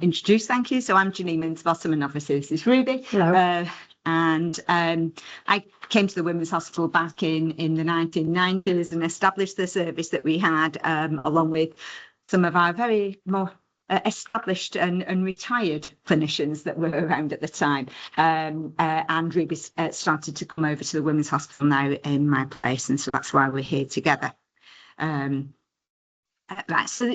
introduce, thank you. So I'm Janine Winterbottom, and obviously this is Ruby. Hello. I came to the Women's Hospital back in the 1990s and established the service that we had, along with some of our very more established and retired clinicians that were around at the time. And Ruby started to come over to the Women's Hospital now in my place, and so that's why we're here together. Right, so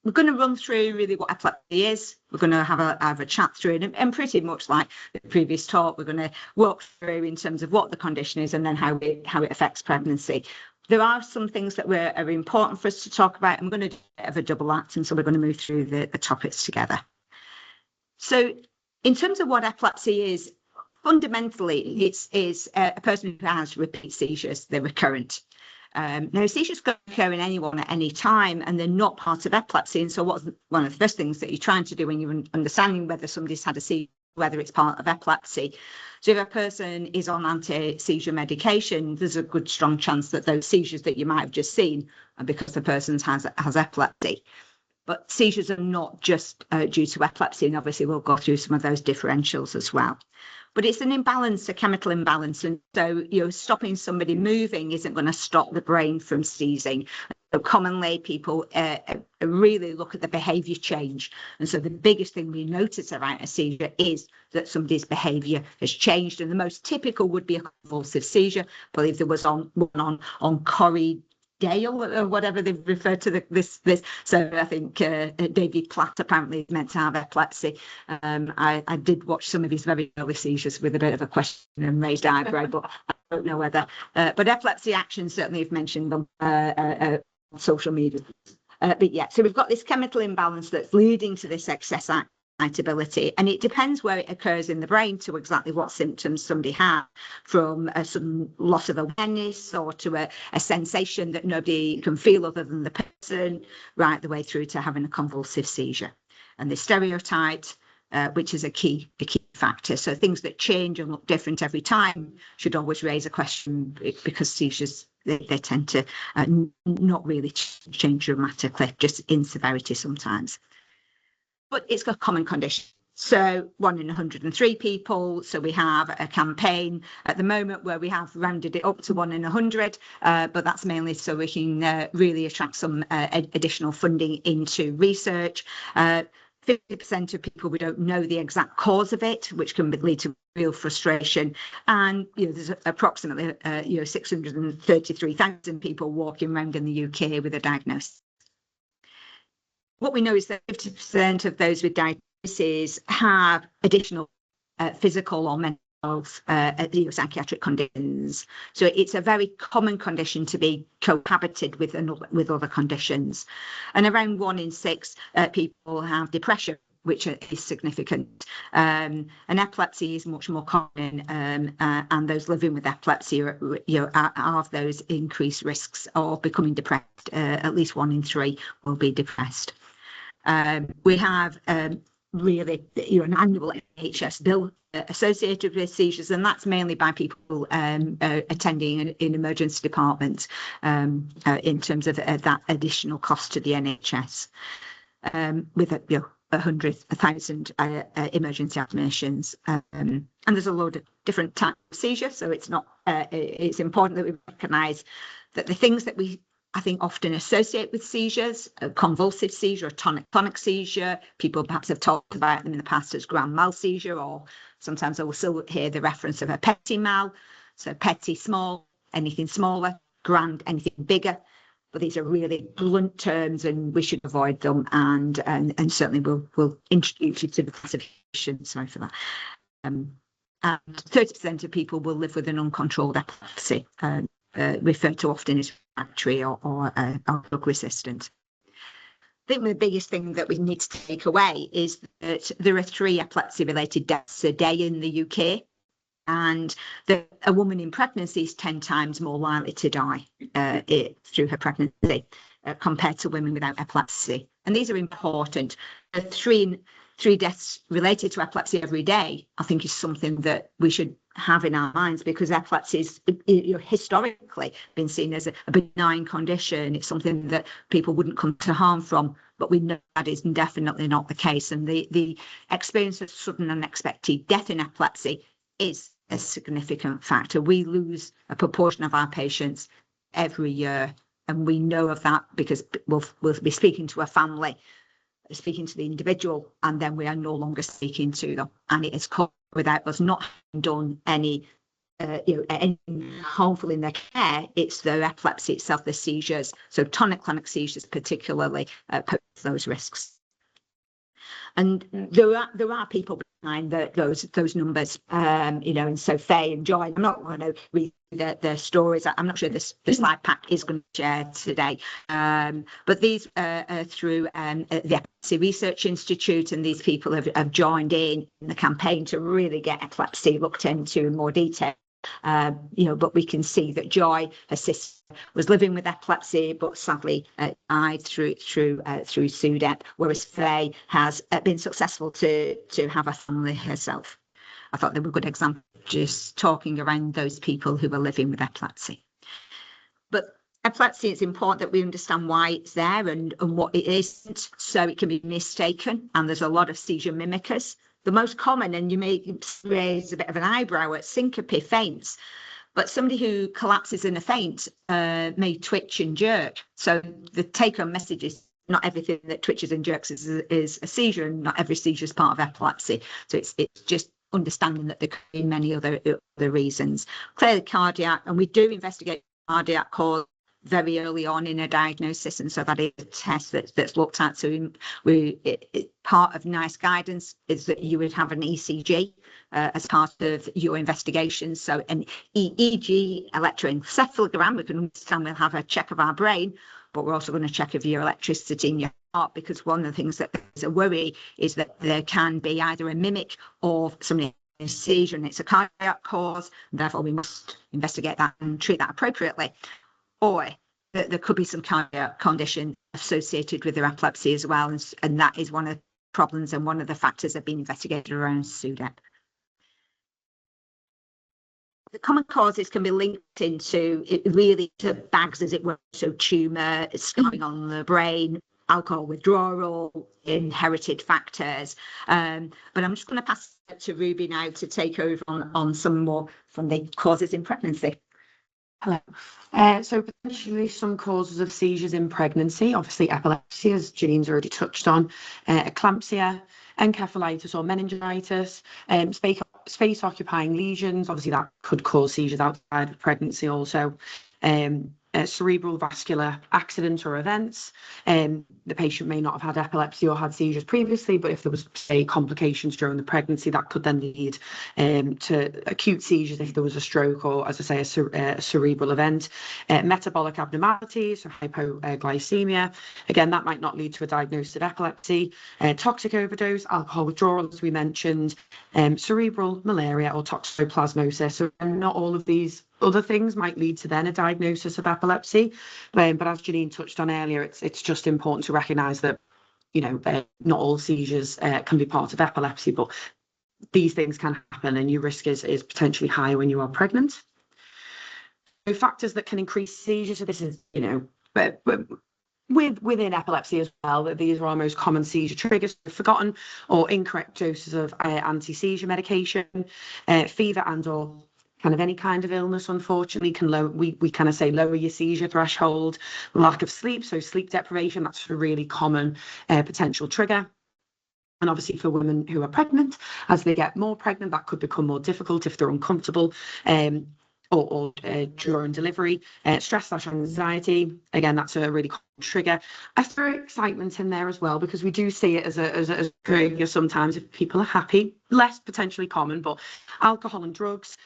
we're going to run through really what epilepsy is. We're going to have a chat through it, and pretty much like the previous talk, we're going to walk through in terms of what the condition is and then how it affects pregnancy. There are some things that are important for us to talk about, and we're going to do a bit of a double act, and so we're going to move through the topics together. So in terms of what epilepsy is, fundamentally, it's a person who has repeat seizures. They're recurrent. Now, seizures can occur in anyone at any time, and they're not part of epilepsy. And so what's one of the first things that you're trying to do when you're understanding whether somebody's had a seizure, whether it's part of epilepsy. So if a person is on anti-seizure medication, there's a good strong chance that those seizures that you might have just seen are because the person has epilepsy. But seizures are not just due to epilepsy, and obviously we'll go through some of those differentials as well. But it's an imbalance, a chemical imbalance, and so stopping somebody moving isn't going to stop the brain from seizing. So commonly people really look at the behaviour change, and so the biggest thing we notice about a seizure is that somebody's behaviour has changed, and the most typical would be a convulsive seizure. I believe there was one on Corrie Dale or whatever they've referred to this. So I think David Platt apparently is meant to have epilepsy. I did watch some of his very early seizures with a bit of a question and raised eyebrow, but I don't know whether. But epilepsy action certainly have mentioned on social media. But yeah, so we've got this chemical imbalance that's leading to this excess excitability, and it depends where it occurs in the brain to exactly what symptoms somebody has, from a sudden loss of awareness or to a sensation that nobody can feel other than the person, right the way through to having a convulsive seizure. And the stereotype, which is a key factor. So things that change and look different every time should always raise a question, because seizures, they tend to not really change dramatically, just in severity sometimes. But it's a common condition. So 1 in 103 people. So we have a campaign at the moment where we have rounded it up to 1 in 100, but that's mainly so we can really attract some additional funding into research. 50% of people, we don't know the exact cause of it, which can lead to real frustration. And there's approximately 633,000 people walking around in the UK with a diagnosis. What we know is that 50% of those with diagnoses have additional physical or mental health, psychiatric conditions. So it's a very common condition to be cohabited with other conditions. And around 1 in 6 people have depression, which is significant. And epilepsy is much more common, and those living with epilepsy have those increased risks of becoming depressed. At least 1 in 3 will be depressed. We have really an annual NHS bill associated with seizures, and that's mainly by people attending in emergency departments in terms of that additional cost to the NHS, with 100,000 emergency admissions, and there's a load of different types of seizure. So it's important that we recognise that the things that I think often associate with seizures, a convulsive seizure, a tonic-clonic seizure. People perhaps have talked about them in the past as grand mal seizure, or sometimes I will still hear the reference of a petit mal. So petit, small, anything smaller; grand, anything bigger. But these are really blunt terms, and we should avoid them. And certainly we'll introduce you to the classification. Sorry for that. And 30% of people will live with an uncontrolled epilepsy, referred to often as refractory or drug resistant. I think the biggest thing that we need to take away is that there are 3 epilepsy-related deaths a day in the UK, and that a woman in pregnancy is 10 times more likely to die through her pregnancy compared to women without epilepsy. And these are important. The 3 deaths related to epilepsy every day, I think, is something that we should have in our minds, because epilepsy is historically been seen as a benign condition. It's something that people wouldn't come to harm from but we know that is definitely not the case. And the experience of sudden unexpected death in epilepsy is a significant factor. We lose a proportion of our patients every year, and we know of that because we'll be speaking to a family, speaking to the individual, and then we are no longer speaking to them, and it is caused without us not having done any any harmful in their care. It's the epilepsy itself, the seizures. So tonic-clonic seizures particularly pose those risks. And there are people behind those numbers, and so Faye and Joy. I'm not going to read their stories. I'm not sure the slide pack is going to share today, but these are through the Epilepsy Research Institute, and these people have joined in the campaign to really get epilepsy looked into in more detail. But we can see that Joy, her sister, was living with epilepsy, but sadly died through SUDEP, whereas Faye has been successful to have a family herself. I thought they were good examples, just talking around those people who are living with epilepsy. But epilepsy, it's important that we understand why it's there and what it isn't, so it can be mistaken, and there's a lot of seizure mimickers. The most common, and you may raise a bit of an eyebrow at, syncope, faints. But somebody who collapses in a faint may twitch and jerk. So the take-home message is not everything that twitches and jerks is a seizure, and not every seizure is part of epilepsy. So it's just understanding that there could be many other reasons. Clearly cardiac, and we do investigate cardiac cause very early on in a diagnosis, and so that is a test that's looked at. So part of NICE guidance is that you would have an ECG as part of your investigation. So an EEG, electroencephalogram, we can understand we'll have a check of our brain, but we're also going to check of your electricity in your heart, because one of the things that is a worry is that there can be either a mimic or somebody a seizure and it's a cardiac cause, and therefore we must investigate that and treat that appropriately. Or there could be some cardiac condition associated with their epilepsy as well, and that is one of the problems and one of the factors that have been investigated around SUDEP. The common causes can be linked into to bags, as it were, so tumour, scarring on the brain, alcohol withdrawal, inherited factors. But I'm just going to pass it to Ruby now to take over on some more from the causes in pregnancy. Hello. So potentially some causes of seizures in pregnancy, obviously epilepsy, as Janine's already touched on, eclampsia, encephalitis or meningitis, space-occupying lesions, obviously that could cause seizures outside of pregnancy also, cerebral vascular accidents or events. The patient may not have had epilepsy or had seizures previously, but if there was, say, complications during the pregnancy, that could then lead to acute seizures if there was a stroke or, as I say, a cerebral event. Metabolic abnormalities, so hypoglycemia. Again, that might not lead to a diagnosis of epilepsy. Toxic overdose, alcohol withdrawal, as we mentioned, cerebral malaria or toxoplasmosis. So not all of these other things might lead to then a diagnosis of epilepsy, but as Janine touched on earlier, it's just important to recognise that not all seizures can be part of epilepsy, but these things can happen, and your risk is potentially higher when you are pregnant. So factors that can increase seizures. So this is but within epilepsy as well, that these are our most common seizure triggers: forgotten or incorrect doses of anti-seizure medication, fever and or kind of any kind of illness, unfortunately, can lower, we kind of say lower your seizure threshold. Lack of sleep, so sleep deprivation, that's a really common potential trigger. And obviously for women who are pregnant, as they get more pregnant, that could become more difficult if they're uncomfortable or during delivery. Stress/anxiety, again, that's a really common trigger. I throw excitement in there as well, because we do see it as a trigger sometimes if people are happy. Less potentially common, but alcohol and drugs.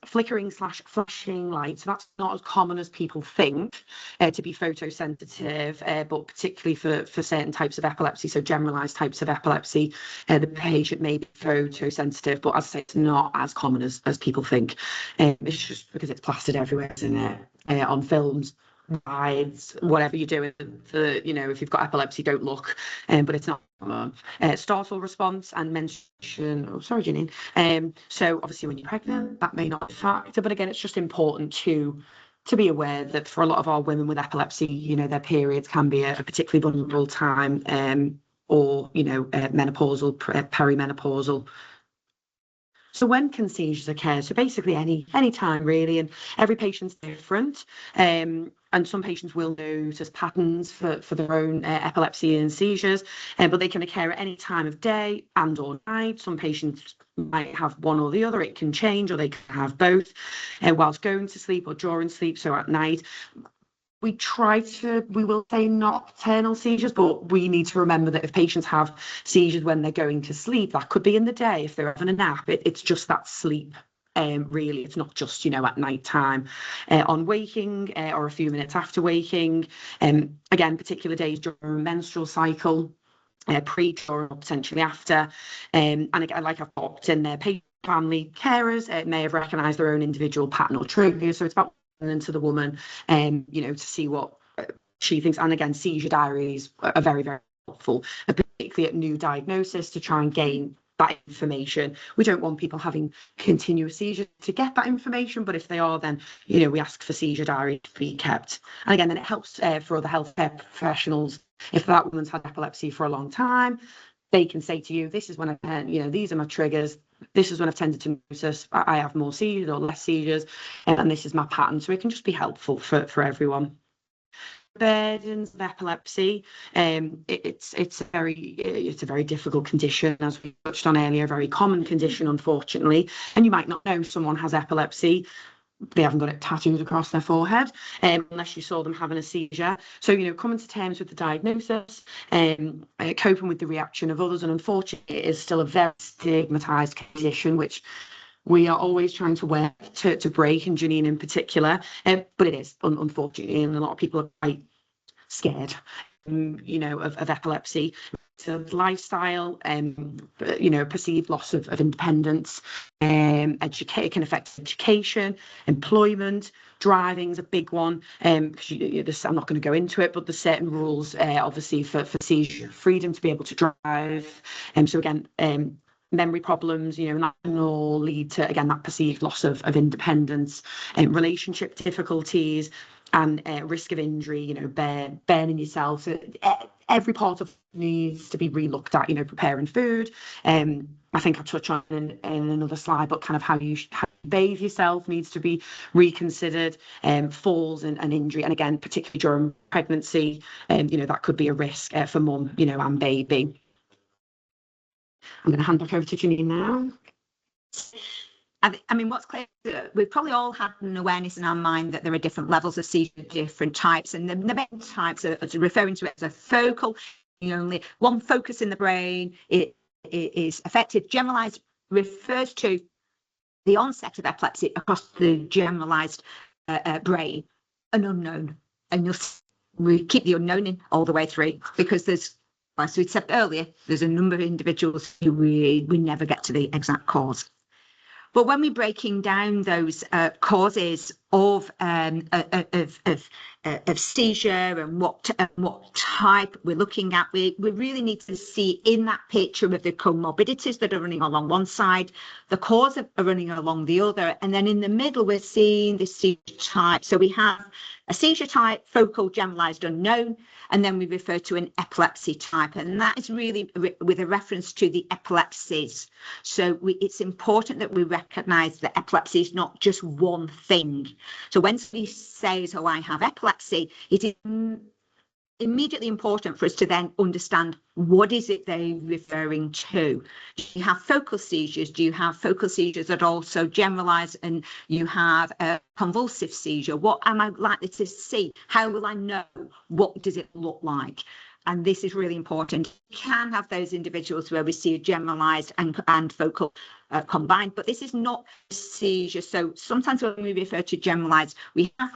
Flickering/flashing lights, so that's not as common as people think to be photosensitive, but particularly for certain types of epilepsy, so generalized types of epilepsy, the patient may be photosensitive, but as I say, it's not as common as people think. It's just because it's plastered everywhere, isn't it? On films, rides, whatever you're doing, if you've got epilepsy, don't look, but it's not startle response and menstruation. Oh, sorry, Janine. So obviously when you're pregnant, that may not be a factor, but again, it's just important to to be aware that for a lot of our women with epilepsy, you know, their periods can be a particularly vulnerable time, or, you know, menopausal, perimenopausal. So when can seizures occur? So basically any time really, and every patient's different. And some patients will notice patterns for their own epilepsy and seizures, but they can occur at any time of day and or night. Some patients might have one or the other. It can change, or they can have both whilst going to sleep or during sleep, so at night. We will say nocturnal seizures, but we need to remember that if patients have seizures when they're going to sleep, that could be in the day if they're having a nap. It's just that sleep. Really, it's not just, you know, at night time. On waking or a few minutes after waking. Again, particular days during a menstrual cycle, pre, during, or potentially after. And again, like I've popped in there, family carers may have recognised their own individual pattern or triggers. So it's about into the woman, you know, to see what she thinks. And again, seizure diaries are very, very helpful, particularly at new diagnosis, to try and gain that information. We don't want people having continuous seizures to get that information, but if they are, then, you know, we ask for seizure diary to be kept. And again, then it helps for other healthcare professionals. If that woman's had epilepsy for a long time, they can say to you, this is when you know, these are my triggers. This is when I've tended to notice I have more seizures or less seizures, and this is my pattern. So it can just be helpful for everyone. Burdens of epilepsy, it's a very difficult condition, as we touched on earlier, a very common condition, unfortunately. And you might not know someone has epilepsy. They haven't got it tattooed across their forehead, unless you saw them having a seizure. So, you know, coming to terms with the diagnosis, coping with the reaction of others, and unfortunately it is still a very stigmatised condition, which we are always trying to work to break, and Janine in particular, but it is, unfortunately, and a lot of people are quite scared, you know, of epilepsy. So lifestyle, you know, perceived loss of independence, it can affect education, employment, driving is a big one, because I'm not going to go into it, but there's certain rules, obviously, for seizure freedom to be able to drive. So again, memory problems, you know, that can all lead to, again, that perceived loss of independence, relationship difficulties, and risk of injury, you know, burning yourself. So every part of needs to be re-looked at, you know, preparing food. I think I'll touch on in another slide, but kind of how you bathe yourself needs to be reconsidered. Falls and injury, and again, particularly during pregnancy, you know, that could be a risk for mum, you know, and baby. I'm going to hand back over to Janine now. I mean, what's clear, we've probably all had an awareness in our mind that there are different levels of seizure, different types, and the main types are referring to it as a focal, only one focus in the brain. It is affected. Generalized refers to the onset of epilepsy across the generalized brain, an unknown. And we keep the unknown in all the way through, because there's, as we said earlier, there's a number of individuals who we never get to the exact cause. But when we're breaking down those causes of seizure and what type we're looking at, we really need to see in that picture of the comorbidities that are running along one side, the cause are running along the other, and then in the middle we're seeing the seizure type. So we have a seizure type, focal, generalized, unknown, and then we refer to an epilepsy type, and that is really with a reference to the epilepsies. So it's important that we recognise that epilepsy is not just one thing. So when somebody says, oh, I have epilepsy, it is immediately important for us to then understand what is it they're referring to. Do you have focal seizures? Do you have focal seizures that are also generalised, and you have a convulsive seizure? What am I likely to see? How will I know? What does it look like? And this is really important. You can have those individuals where we see a generalised and focal combined, but this is not a seizure. So sometimes when we refer to generalised, we have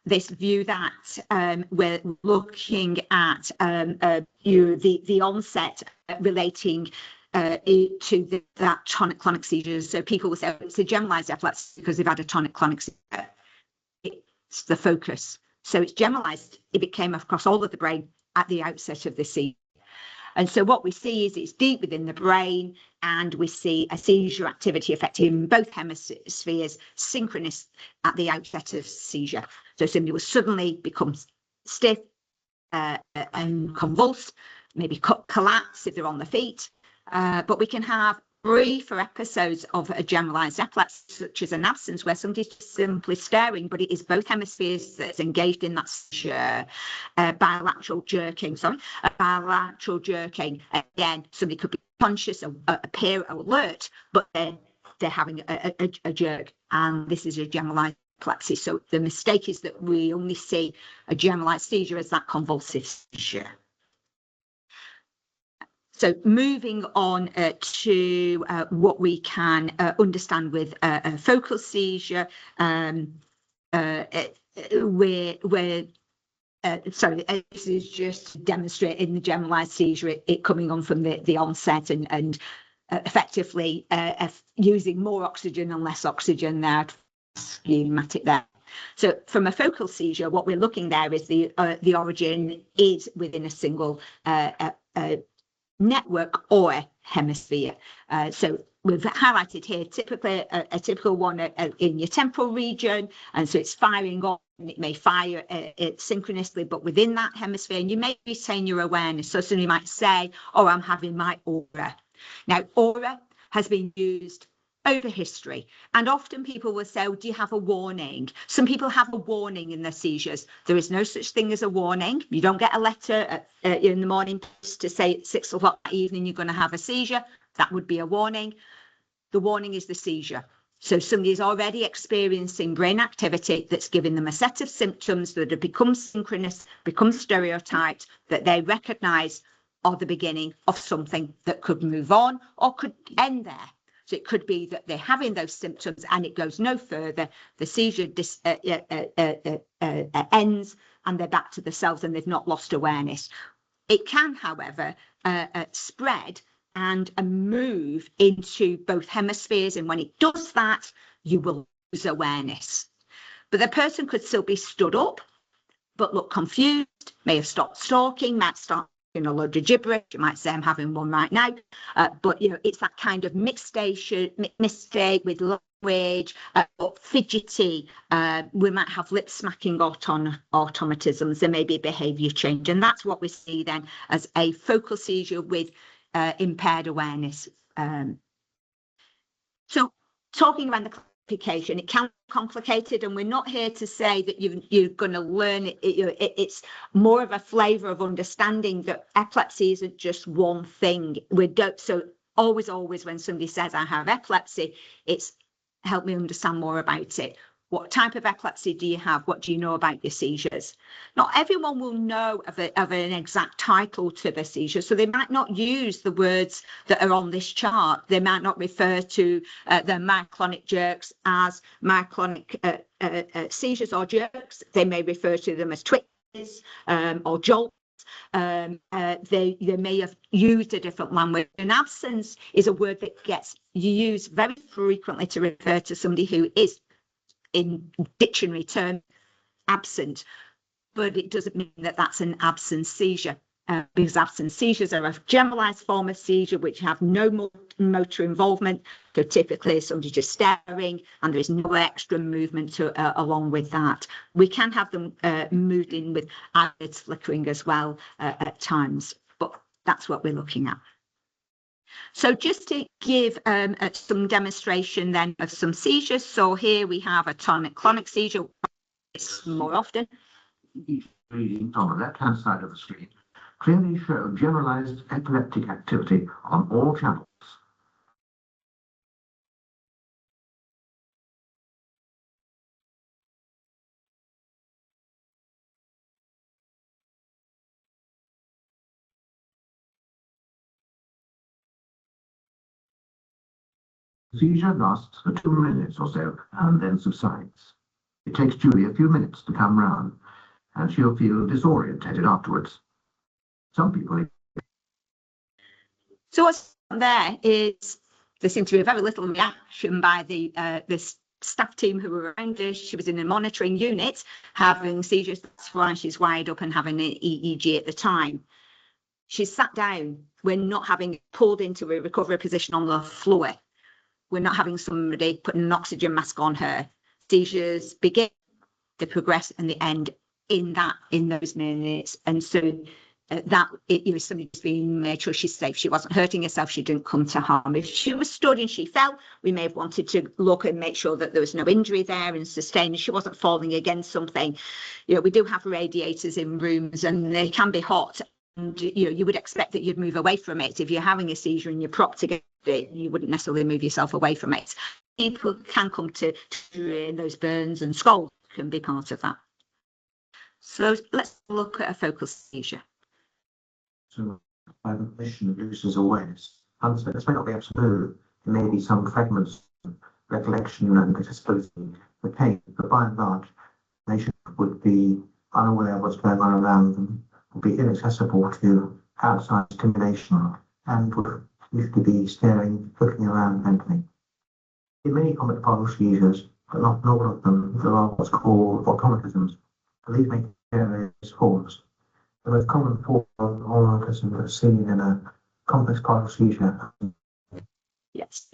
this view that we're looking at the onset relating to that tonic-clonic seizures. So people will say, oh, it's a generalised epilepsy because they've had a tonic-clonic seizure. It's the focus. So it's generalised if it came across all of the brain at the outset of the seizure. And so what we see is it's deep within the brain, and we see a seizure activity affecting both hemispheres, synchronous at the outset of seizure. So somebody will suddenly become stiff and convulsed, maybe collapse if they're on their feet. But we can have briefer episodes of a generalized epilepsy, such as an absence, where somebody's just simply staring, but it is both hemispheres that's engaged in that seizure. Bilateral jerking. Again, somebody could be conscious, appear alert, but then they're having a jerk, and this is a generalized epilepsy. So the mistake is that we only see a generalized seizure as that convulsive seizure. So moving on to what we can understand with a focal seizure, this is just demonstrating the generalized seizure, it coming on from the onset and effectively using more oxygen and less oxygen there, schematic there. So from a focal seizure, what we're looking there is the origin is within a single network or hemisphere. So we've highlighted here typically a typical one in your temporal region, and so it's firing on. It may fire synchronously, but within that hemisphere, and you may retain your awareness. So somebody might say, "Oh, I'm having my aura." Now, aura has been used over history, and often people will say, "Oh, do you have a warning?" Some people have a warning in their seizures. There is no such thing as a warning. You don't get a letter in the morning to say at 6 o'clock that evening you're going to have a seizure. That would be a warning. The warning is the seizure. So somebody is already experiencing brain activity that's giving them a set of symptoms that have become synchronous, become stereotyped, that they recognise are the beginning of something that could move on or could end there. So it could be that they're having those symptoms and it goes no further. The seizure ends and they're back to themselves and they've not lost awareness. It can, however, spread and move into both hemispheres. And when it does that, you will lose awareness. But the person could still be stood up, but look confused, may have stopped talking, might start in a load of gibberish. You might say, "I'm having one right now." But, it's that kind of mistake with language, or fidgety. We might have lip smacking automatisms. There may be behaviour change. And that's what we see then as a focal seizure with impaired awareness. So talking around the classification, it can be complicated, and we're not here to say that you're going to learn it. It's more of a flavour of understanding that epilepsy isn't just one thing. So always when somebody says, "I have epilepsy," it's help me understand more about it. What type of epilepsy do you have? What do you know about your seizures? Not everyone will know of an exact title to the seizure, so they might not use the words that are on this chart. They might not refer to the myoclonic jerks as myoclonic seizures or jerks. They may refer to them as twitches or jolts. They may have used a different language. An absence is a word that gets used very frequently to refer to somebody who is, in dictionary term, absent, but it doesn't mean that that's an absence seizure, because absence seizures are a generalized form of seizure which have no motor involvement. So typically somebody just staring and there is no extra movement along with that. We can have them moved in with eyelids flickering as well at times, but that's what we're looking at. So just to give some demonstration then of some seizures. So here we have a tonic-clonic seizure. It's more often. Readings on the left-hand side of the screen clearly show generalized epileptic activity on all channels. Seizure lasts for 2 minutes or so and then subsides. It takes Julie a few minutes to come round, and she'll feel disorientated afterwards. Some people... So what's there is there seemed to be very little reaction by the staff team who were around her. She was in a monitoring unit having seizures. That's why she's wired up and having an EEG at the time. she's sat down. We're not having pulled into a recovery position on the floor. We're not having somebody putting an oxygen mask on her. Seizures begin, they progress, and they end in those minutes. And so it was somebody just being made sure she's safe. She wasn't hurting herself. She didn't come to harm. If she was stood and she fell, we may have wanted to look and make sure that there was no injury there and sustain. She wasn't falling against something. We do have radiators in rooms, and they can be hot. And you would expect that you'd move away from it. If you're having a seizure and you're propped against it, you wouldn't necessarily move yourself away from it. People can come to those burns, and scalds can be part of that. So let's look at a focal seizure. So by the mission loses awareness. This may not be absolute. There may be some fragments of recollection and disability retained, but by and large, the patient would be unaware of what's going on around them, would be inaccessible to outside stimulation, and would usually be staring, looking around mentally. In many common focal seizures, but not all of them, there are what's called automatisms. These may take various forms. The most common form of automatism that's seen in a complex focal seizure. Yes.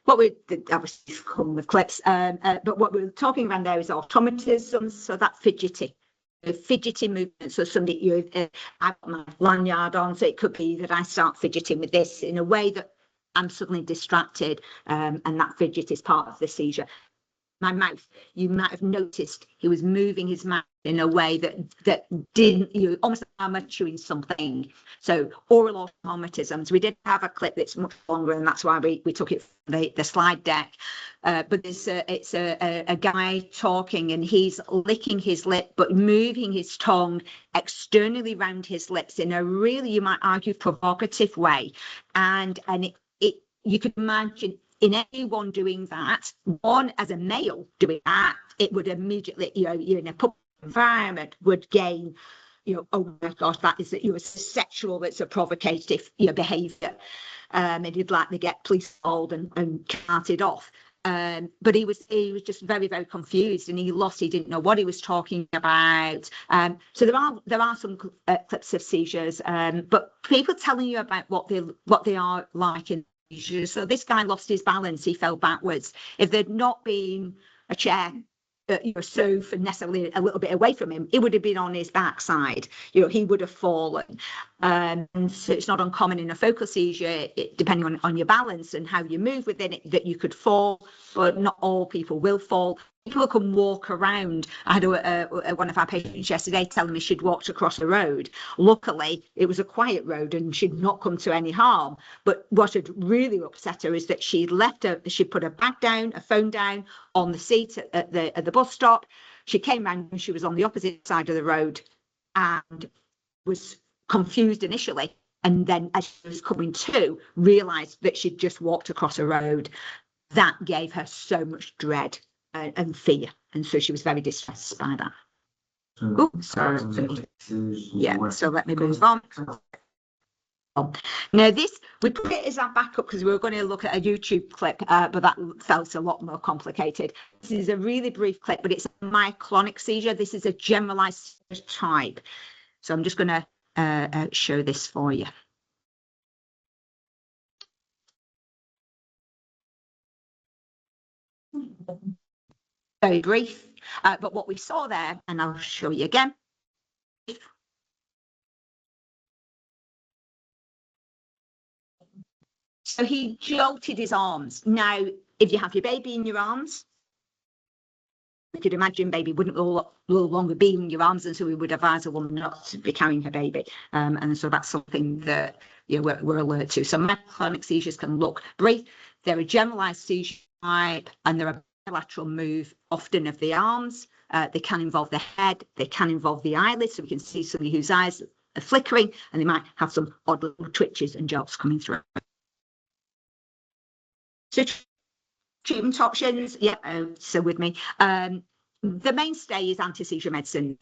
What we obviously come with clips, but what we're talking around there is automatism, so that fidgety movement. So somebody, I've got my lanyard on, so it could be that I start fidgeting with this in a way that I'm suddenly distracted, and that fidget is part of the seizure. My mouth, you might have noticed he was moving his mouth in a way that didn't, almost like I'm chewing something. So oral automatisms. We did have a clip that's much longer, and that's why we took it from the slide deck. But it's a guy talking, and he's licking his lip, but moving his tongue externally around his lips in a really, you might argue, provocative way. And you could imagine in anyone doing that, one as a male doing that, it would immediately, you're in a public environment, would gain, oh my gosh, that is sexual, it's a provocative behaviour. And you'd like to get police called and carted off. But he was just very, very confused, and he didn't know what he was talking about. So there are some clips of seizures, but people telling you about what they are like in seizures. So this guy lost his balance, he fell backwards. If there'd not been a chair, sofa necessarily a little bit away from him, he would have been on his backside. He would have fallen. And so it's not uncommon in a focal seizure, depending on your balance and how you move within it, that you could fall, but not all people will fall. People can walk around. I had one of our patients yesterday telling me she'd walked across the road. Luckily, it was a quiet road and she'd not come to any harm. But what had really upset her is that she'd put her bag down, a phone down on the seat at the bus stop. She came round and she was on the opposite side of the road and was confused initially. And then as she was coming to, realised that she'd just walked across a road. That gave her so much dread and fear, and so she was very distressed by that. Oh, sorry. Yeah, so let me move on. Now we put it as our backup because we were going to look at a YouTube clip, but that felt a lot more complicated. This is a really brief clip, but it's a myoclonic seizure. This is a generalized type. So I'm just going to show this for you. Very brief, but what we saw there, and I'll show you again. So he jolted his arms. Now, if you have your baby in your arms, you could imagine baby wouldn't no longer be in your arms, and so we would advise a woman not to be carrying her baby. And so that's something that we're alert to. So myoclonic seizures can look brief. They're a generalized seizure type, and they're a bilateral move, often of the arms. They can involve the head, they can involve the eyelids, so we can see somebody whose eyes are flickering, and they might have some odd little twitches and jolts coming through. So treatment options, so with me. The mainstay is anti-seizure medicine.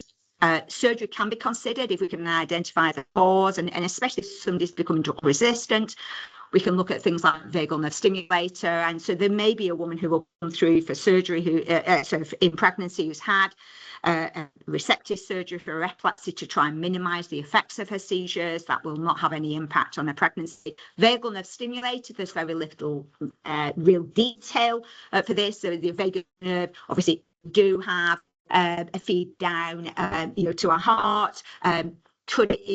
Surgery can be considered if we can identify the cause, and especially if somebody's becoming drug resistant. We can look at things like vagal nerve stimulator. And so there may be a woman who will come through for surgery in pregnancy who's had resective surgery for epilepsy to try and minimize the effects of her seizures. That will not have any impact on her pregnancy. Vagal nerve stimulator, there's very little real detail for this. So the vagal nerve obviously do have a feed down to our heart. Could it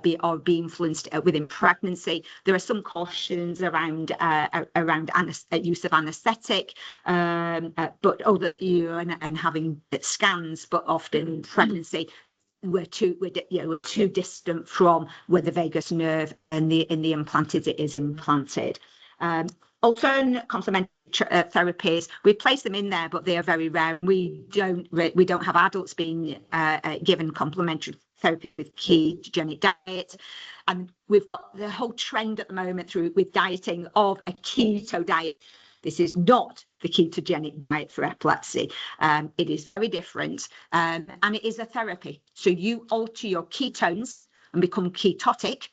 be influenced within pregnancy? There are some cautions around use of anaesthetic, but and having scans. But often in pregnancy, we're too distant from where the vagus nerve and the implant is implanted. Alternate complementary therapies, we place them in there, but they are very rare. We don't have adults being given complementary therapy with ketogenic diet, and we've got the whole trend at the moment with dieting of a keto diet. This is not the ketogenic diet for epilepsy. It is very different, and it is a therapy. So you alter your ketones and become ketotic,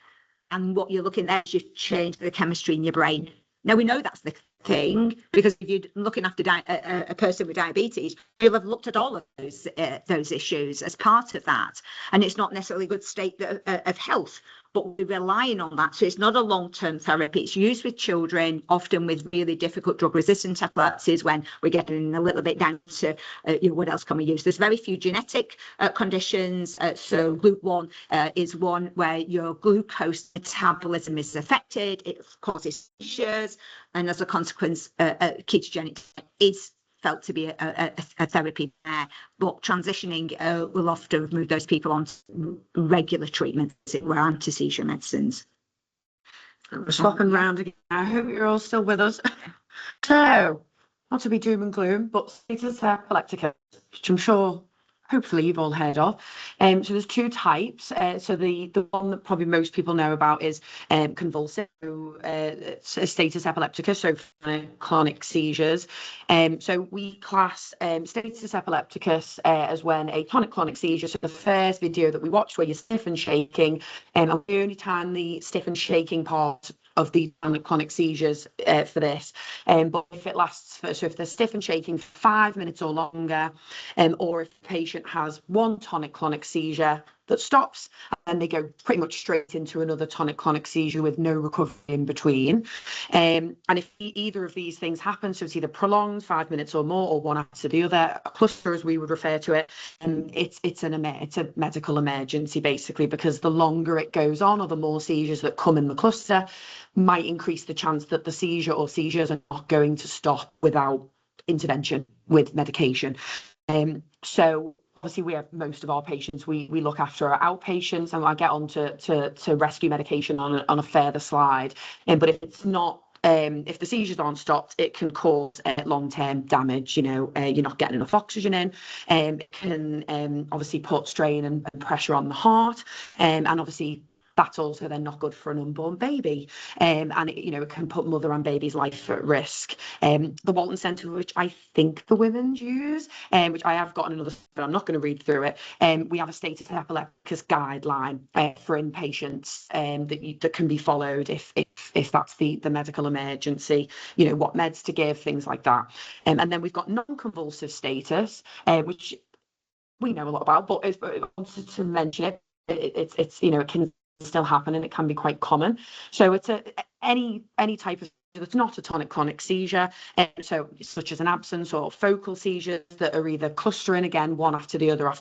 and what you're looking at is you change the chemistry in your brain. Now, we know that's the thing, because if you're looking after a person with diabetes, you'll have looked at all of those issues as part of that. And it's not necessarily a good state of health, but we're relying on that. So it's not a long-term therapy. It's used with children, often with really difficult drug-resistant epilepsies, when we're getting a little bit down to what else can we use. There's very few genetic conditions. So GLUT1 is one where your glucose metabolism is affected. It causes seizures, and as a consequence, ketogenic is felt to be a therapy there, but transitioning will often move those people on to regular treatments, where anti-seizure medicines. We're swapping round again. I hope you're all still with us. So, not to be doom and gloom, but status epilepticus, which I'm sure hopefully you've all heard of. So there's two types. So the one that probably most people know about is convulsive, status epilepticus, so clonic seizures. So we class status epilepticus as when a tonic-clonic seizure, so the first video that we watched where you're stiff and shaking, and the only time the stiff and shaking part of the tonic-clonic seizures for this, but if it lasts so if they're stiff and shaking for 5 minutes or longer, or if the patient has one tonic-clonic seizure that stops and they go pretty much straight into another tonic-clonic seizure with no recovery in between, and if either of these things happen, so it's either prolonged 5 minutes or more, or one after the other, a cluster as we would refer to it, it's a medical emergency basically, because the longer it goes on, or the more seizures that come in the cluster, might increase the chance that the seizure or seizures are not going to stop without intervention with medication. So obviously we have most of our patients, we look after our outpatients, and I'll get on to rescue medication on a further slide. But if it's not, if the seizures aren't stopped, it can cause long-term damage. You're not getting enough oxygen in. It can obviously put strain and pressure on the heart, and obviously that's also then not good for an unborn baby, and it can put mother and baby's life at risk. The Walton Centre, which I think the women's use, which I have got another, but I'm not going to read through it. We have a status epilepticus guideline for inpatients that can be followed if that's the medical emergency. What meds to give, things like that. And then we've got non-convulsive status, which we know a lot about, but I wanted to mention it. It can still happen, and it can be quite common. So it's any type of that's not a tonic-clonic seizure, so such as an absence or focal seizures that are either clustering again one after the other,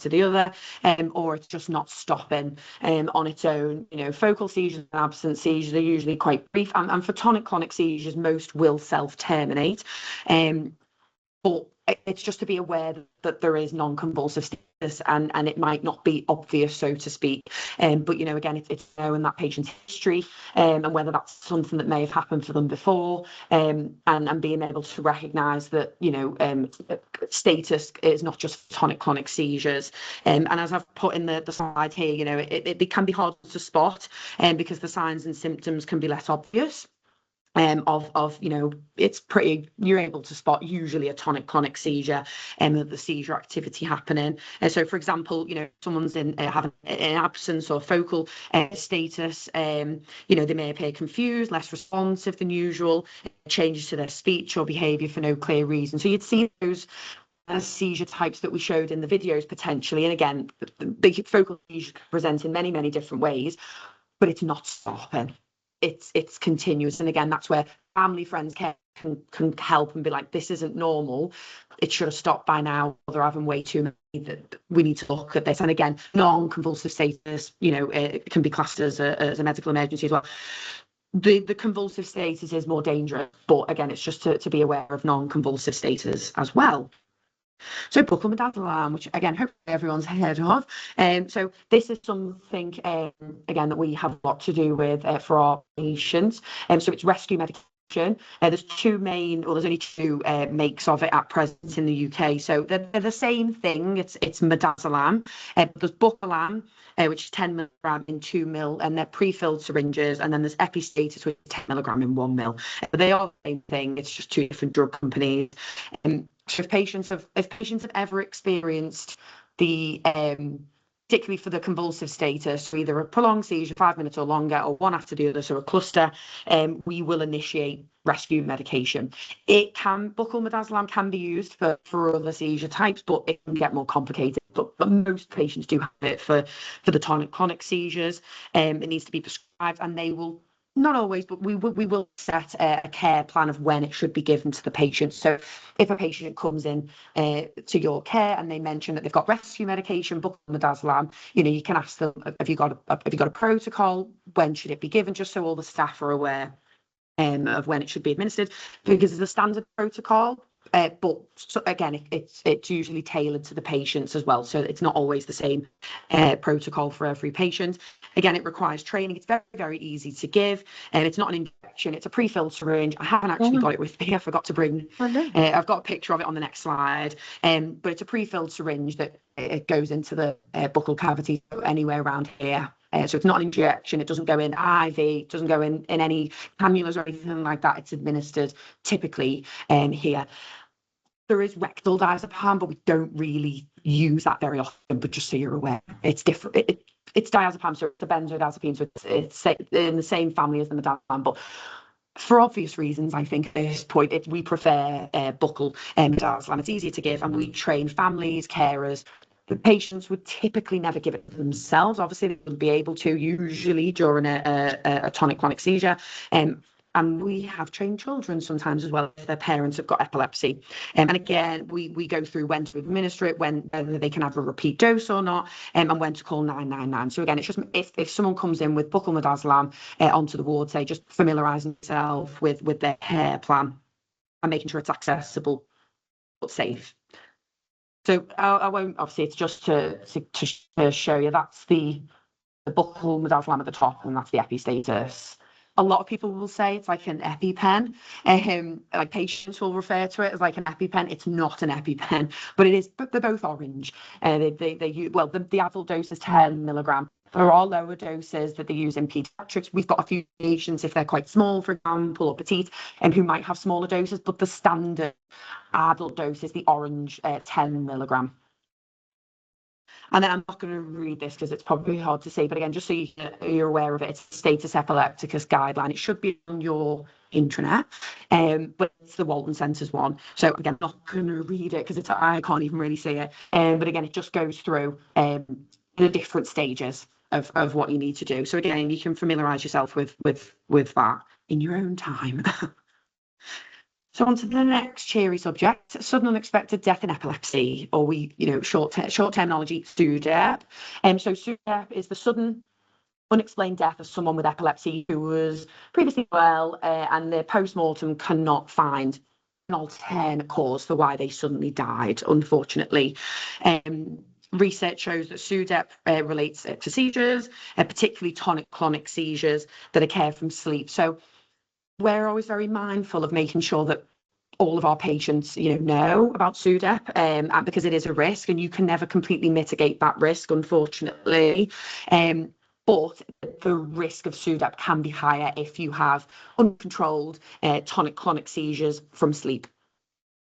or it's just not stopping on its own. Focal seizures and absence seizures are usually quite brief, and for tonic-clonic seizures, most will self-terminate. But it's just to be aware that there is non-convulsive status, and it might not be obvious, so to speak. But again, it's knowing that patient's history, and whether that's something that may have happened for them before, and being able to recognise that status is not just tonic-clonic seizures. And as I've put in the slide here, it can be hard to spot, because the signs and symptoms can be less obvious. you know, it's pretty, you're able to spot usually a tonic-clonic seizure of the seizure activity happening. So, for example, you know, someone's in having an absence or focal status, you know, they may appear confused, less responsive than usual, changes to their speech or behaviour for no clear reason. So you'd see those seizure types that we showed in the videos potentially. And again, the focal seizure can present in many different ways, but it's not stopping. It's continuous. And again, that's where family, friends care can help and be like, this isn't normal. It should have stopped by now. They're having way too many. That we need to look at this. And again, non-convulsive status, you know, it can be classed as a medical emergency as well. The convulsive status is more dangerous, but again, it's just to be aware of non-convulsive status as well. So buccal midazolam, which again, hopefully everyone's heard of. So this is something, again, that we have a lot to do with for our patients. So it's rescue medication. There's there's only two makes of it at present in the UK. So they're the same thing. It's midazolam. There's buccalam, which is 10 milligram in 2 ml, and they're pre-filled syringes. And then there's epistatus, which is 10 milligram in 1 ml. They are the same thing. It's just two different drug companies. So if patients have ever experienced the particularly for the convulsive status, so either a prolonged seizure, 5 minutes or longer, or one after the other, so a cluster, we will initiate rescue medication. Buccal midazolam can be used for other seizure types, but it can get more complicated. But most patients do have it for the tonic-clonic seizures. It needs to be prescribed, and they will. Not always, but we will set a care plan of when it should be given to the patient. So if a patient comes in to your care and they mention that they've got rescue medication, buccal midazolam, you know, you can ask them, have you got a protocol? When should it be given? Just so all the staff are aware of when it should be administered, because it's a standard protocol. But so again, it's usually tailored to the patients as well. So it's not always the same protocol for every patient. Again, it requires training. It's very easy to give. And it's not an injection. It's a pre-filled syringe. I haven't actually got it with me. I forgot to bring. I've got a picture of it on the next slide. But it's a pre-filled syringe that it goes into the buccal cavity, anywhere around here. So it's not an injection. It doesn't go in IV. It doesn't go in any cannulas or anything like that. It's administered typically here. There is rectal diazepam, but we don't really use that very often. But just so you're aware, it's different. It's diazepam, so it's a benzodiazepine, so it's in the same family as the midazolam. But for obvious reasons, I think at this point, we prefer buccal midazolam. It's easier to give, and we train families, carers. The patients would typically never give it themselves. Obviously, they would be able to, usually during a tonic-clonic seizure. And we have trained children sometimes as well if their parents have got epilepsy. And again, we go through when to administer it, whether they can have a repeat dose or not, and when to call 999. So again, it's just if someone comes in with buccal midazolam onto the ward, say, just familiarising yourself with their care plan and making sure it's accessible but safe. So I won't, obviously, it's just to show you that's the buccal midazolam at the top, and that's the epistatus. A lot of people will say it's like an EpiPen. Like patients will refer to it as like an EpiPen. It's not an EpiPen, but it is. But they're both orange. The adult dose is 10 milligram. There are lower doses that they use in paediatrics. We've got a few patients, if they're quite small, for example, or petite, and who might have smaller doses. But the standard adult dose is the orange 10 milligram. And then I'm not going to read this because it's probably hard to see, but again, just so you're aware of it, it's the Status Epilepticus guideline. It should be on your intranet, but it's the Walton Centres one. So again, I'm not going to read it because I can't even really see it. But again, it just goes through the different stages of what you need to do. So again, you can familiarise yourself with that in your own time. So on to the next cheery subject, sudden unexpected death in epilepsy, or short terminology, SUDEP. So SUDEP is the sudden unexplained death of someone with epilepsy who was previously well, and the post-mortem cannot find an alternate cause for why they suddenly died, unfortunately. Research shows that SUDEP relates to seizures, particularly tonic-clonic seizures that occur from sleep. So we're always very mindful of making sure that all of our patients, know about SUDEP, because it is a risk, and you can never completely mitigate that risk, unfortunately. but the risk of SUDEP can be higher if you have uncontrolled tonic-clonic seizures from sleep.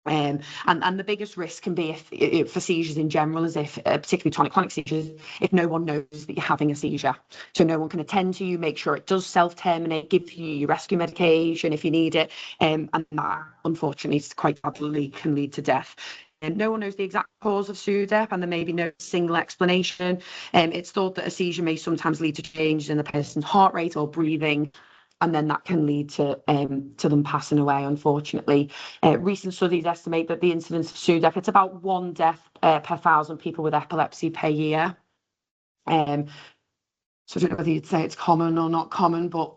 And the biggest risk can be if for seizures in general, is if particularly tonic-clonic seizures, if no one knows that you're having a seizure. So no one can attend to you, make sure it does self-terminate, give you your rescue medication if you need it, and that unfortunately quite sadly can lead to death. And no one knows the exact cause of SUDEP, and there may be no single explanation. It's thought that a seizure may sometimes lead to changes in the person's heart rate or breathing, and then that can lead to them passing away, unfortunately. Recent studies estimate that the incidence of SUDEP, it's about 1 death per 1,000 people with epilepsy per year. So I don't know whether you'd say it's common or not common, but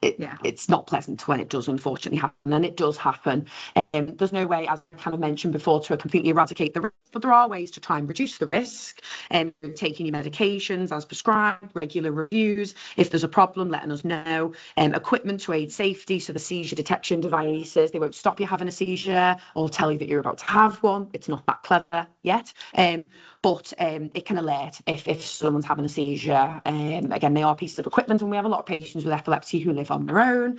it's not pleasant when it does unfortunately happen, and it does happen. There's no way, as I kind of mentioned before, to completely eradicate the risk, but there are ways to try and reduce the risk. Taking your medications as prescribed, regular reviews, if there's a problem, letting us know, equipment to aid safety, so the seizure detection devices, they won't stop you having a seizure or tell you that you're about to have one. It's not that clever yet, but it can alert if someone's having a seizure. Again, they are pieces of equipment, and we have a lot of patients with epilepsy who live on their own.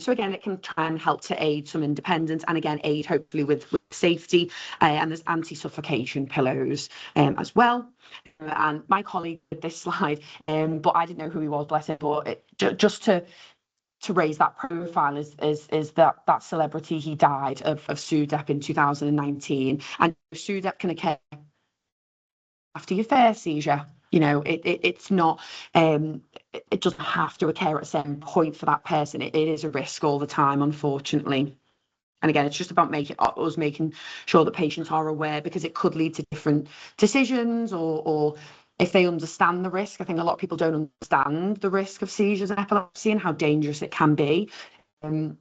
So again, it can try and help to aid some independence, and again, aid hopefully with safety. And there's anti-suffocation pillows as well. And my colleague did this slide, but I didn't know who he was, bless him. But just to raise that profile is that celebrity, he died of SUDEP in 2019, and SUDEP can occur after your first seizure. You know, it's not, it doesn't have to occur at a certain point for that person. It is a risk all the time, unfortunately. And again, it's just about making sure that patients are aware, because it could lead to different decisions, or if they understand the risk. I think a lot of people don't understand the risk of seizures and epilepsy and how dangerous it can be. Again,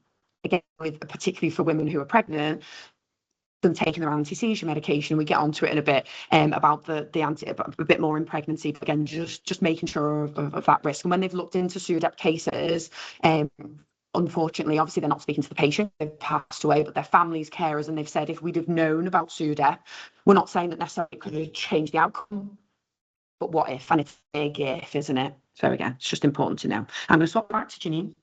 particularly for women who are pregnant, them taking their anti-seizure medication. We get onto it in a bit about a bit more in pregnancy, but again, just making sure of that risk. And when they've looked into SUDEP cases, unfortunately, obviously they're not speaking to the patient, they've passed away, but their families, carers, and they've said if we'd have known about SUDEP, we're not saying that necessarily it could have changed the outcome, but what if? And it's a big if, isn't it? So again, it's just important to know. I'm going to swap back to Janine.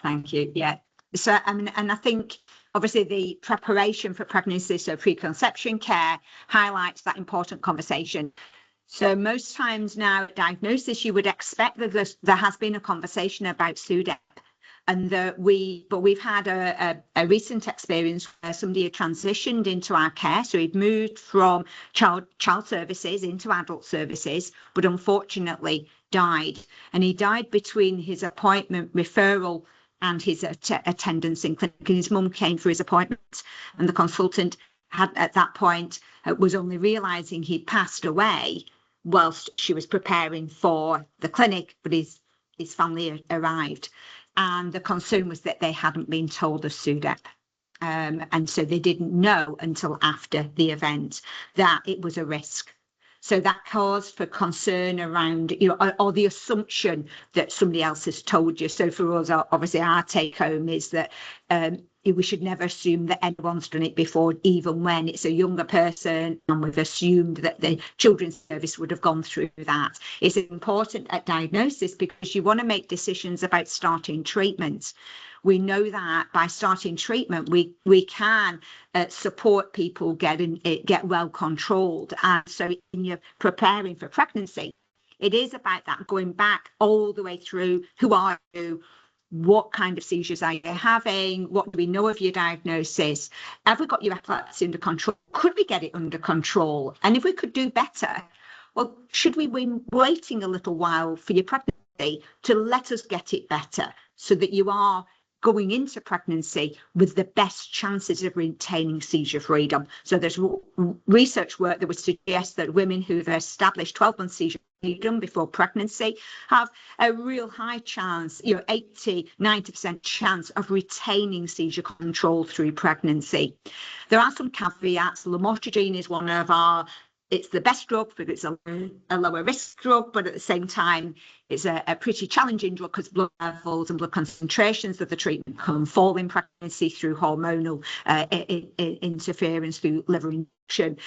Thank you. Yeah. So, I mean, and I think obviously the preparation for pregnancy, so preconception care, highlights that important conversation. So most times now, diagnosis, you would expect that there has been a conversation about SUDEP, and we've had a recent experience where somebody had transitioned into our care. So he'd moved from child services into adult services, but unfortunately died. And he died between his appointment referral and his attendance in clinic. And his mum came for his appointment, and the consultant had at that point was only realising he'd passed away whilst she was preparing for the clinic, but his family arrived. And the concern was that they hadn't been told of SUDEP. And so they didn't know until after the event that it was a risk. So that caused for concern around, or the assumption that somebody else has told you. So for us, obviously, our take home is that we should never assume that anyone's done it before, even when it's a younger person, and we've assumed that the children's service would have gone through that. It's important at diagnosis because you want to make decisions about starting treatment. We know that by starting treatment, we can support people get well controlled. And so when you're preparing for pregnancy, it is about that going back all the way through. Who are you? What kind of seizures are you having? What do we know of your diagnosis? Have we got your epilepsy under control? Could we get it under control? And if we could do better, well, should we be waiting a little while for your pregnancy to let us get it better, so that you are going into pregnancy with the best chances of retaining seizure freedom? So there's research work that would suggest that women who've established 12-month seizure freedom before pregnancy have a real high chance, 80-90% chance of retaining seizure control through pregnancy. There are some caveats. Lamotrigine is one of it's the best drug because it's a lower risk drug, but at the same time, it's a pretty challenging drug because blood levels and blood concentrations of the treatment can fall in pregnancy through hormonal interference, through liver induction.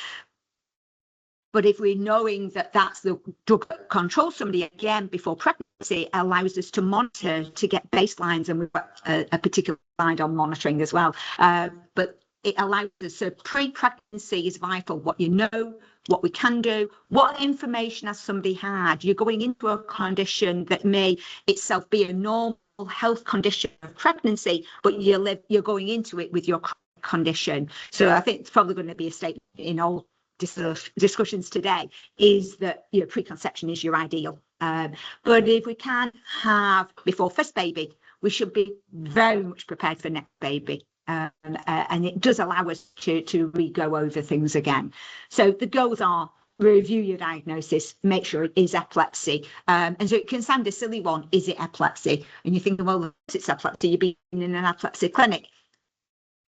But if we're knowing that that's the drug that controls somebody, again, before pregnancy, it allows us to monitor, to get baselines, and we've got a particular slide on monitoring as well. But it allows us, so pre-pregnancy is vital, what you know, what we can do, what information has somebody had. You're going into a condition that may itself be a normal health condition of pregnancy, but you're going into it with your condition. So I think it's probably going to be a statement in all discussions today, is that preconception is your ideal. But if we can have before first baby, we should be very much prepared for next baby. And it does allow us to re-go over things again. So the goals are: review your diagnosis, make sure it is epilepsy. And so it can sound a silly one, is it epilepsy? And you think, well, it's epilepsy, you've been in an epilepsy clinic.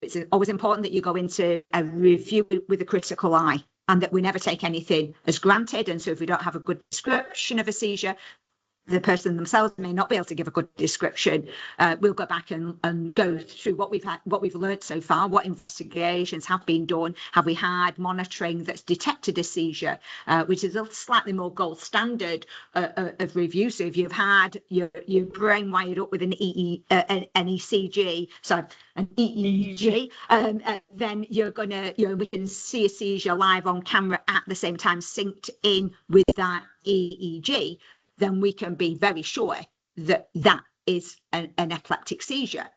It's always important that you go into a review with a critical eye, and that we never take anything as granted. And so if we don't have a good description of a seizure, the person themselves may not be able to give a good description. We'll go back and go through what we've learned so far, what investigations have been done, have we had monitoring that's detected a seizure, which is a slightly more gold standard of review. So if you've had your brain wired up with an ECG, sorry, an EEG, then you're gonna, we can see a seizure live on camera at the same time synced in with that EEG. Then we can be very sure that that is an epileptic seizure.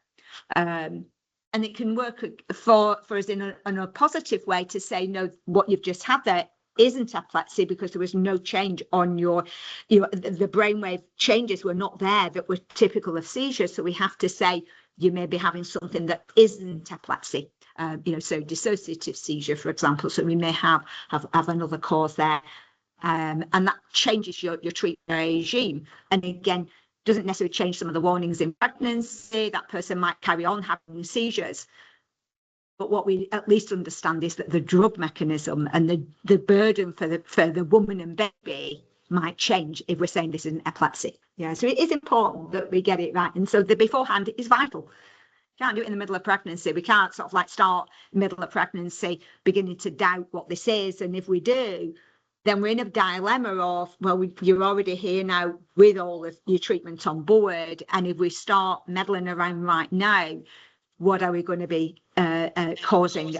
And it can work for us in a positive way to say, no, what you've just had there isn't epilepsy, because there was no change on your, the brainwave changes were not there that were typical of seizures. So we have to say, you may be having something that isn't epilepsy. So dissociative seizure, for example. So we may have another cause there. And that changes your treatment regime. And again, doesn't necessarily change some of the warnings in pregnancy. That person might carry on having seizures. But what we at least understand is that the drug mechanism and the burden for the woman and baby might change if we're saying this is an epilepsy. Yeah, so it is important that we get it right. And so the beforehand is vital. Can't do it in the middle of pregnancy. We can't sort of like start middle of pregnancy beginning to doubt what this is. And if we do, then we're in a dilemma of, well, you're already here now with all of your treatment on board. And if we start meddling around right now, what are we going to be causing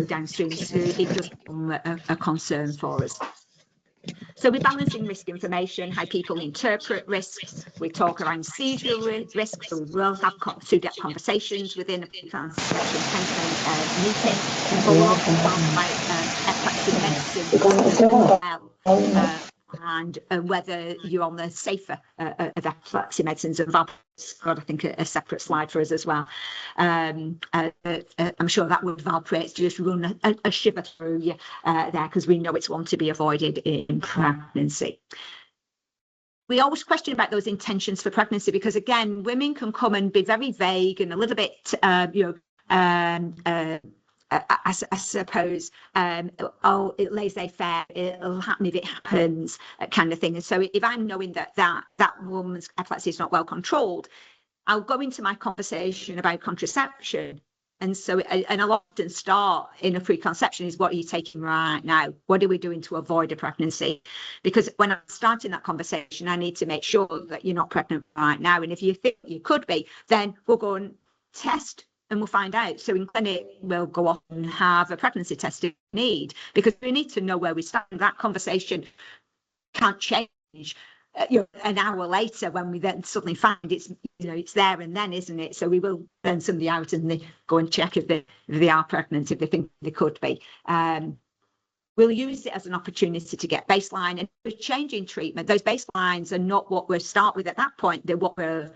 downstream? So it does become a concern for us. So we're balancing risk information, how people interpret risks. We talk around seizure risks. So we will have two-depth conversations within a preconception counselling meeting. But we'll also talk about epilepsy medicine and whether you're on the safer of epilepsy medicines. And Val's got, I think, a separate slide for us as well. I'm sure that would valprate just run a shiver through you there, because we know it's one to be avoided in pregnancy. We always question about those intentions for pregnancy, because again, women can come and be very vague and a little bit, I suppose, it laissez-faire, it'll happen if it happens, kind of thing. And so if I'm knowing that woman's epilepsy is not well controlled, I'll go into my conversation about contraception. And so, and I'll often start in a preconception is, what are you taking right now? What are we doing to avoid a pregnancy? Because when I'm starting that conversation, I need to make sure that you're not pregnant right now. And if you think you could be, then we'll go and test and we'll find out. So in clinic, we'll go off and have a pregnancy test if we need, because we need to know where we stand. That conversation can't change an hour later when we then suddenly find it's there and then, isn't it? So we will send somebody out and they go and check if they are pregnant, if they think they could be. We'll use it as an opportunity to get baseline, and we're changing treatment. Those baselines are not what we'll start with at that point. They're what we're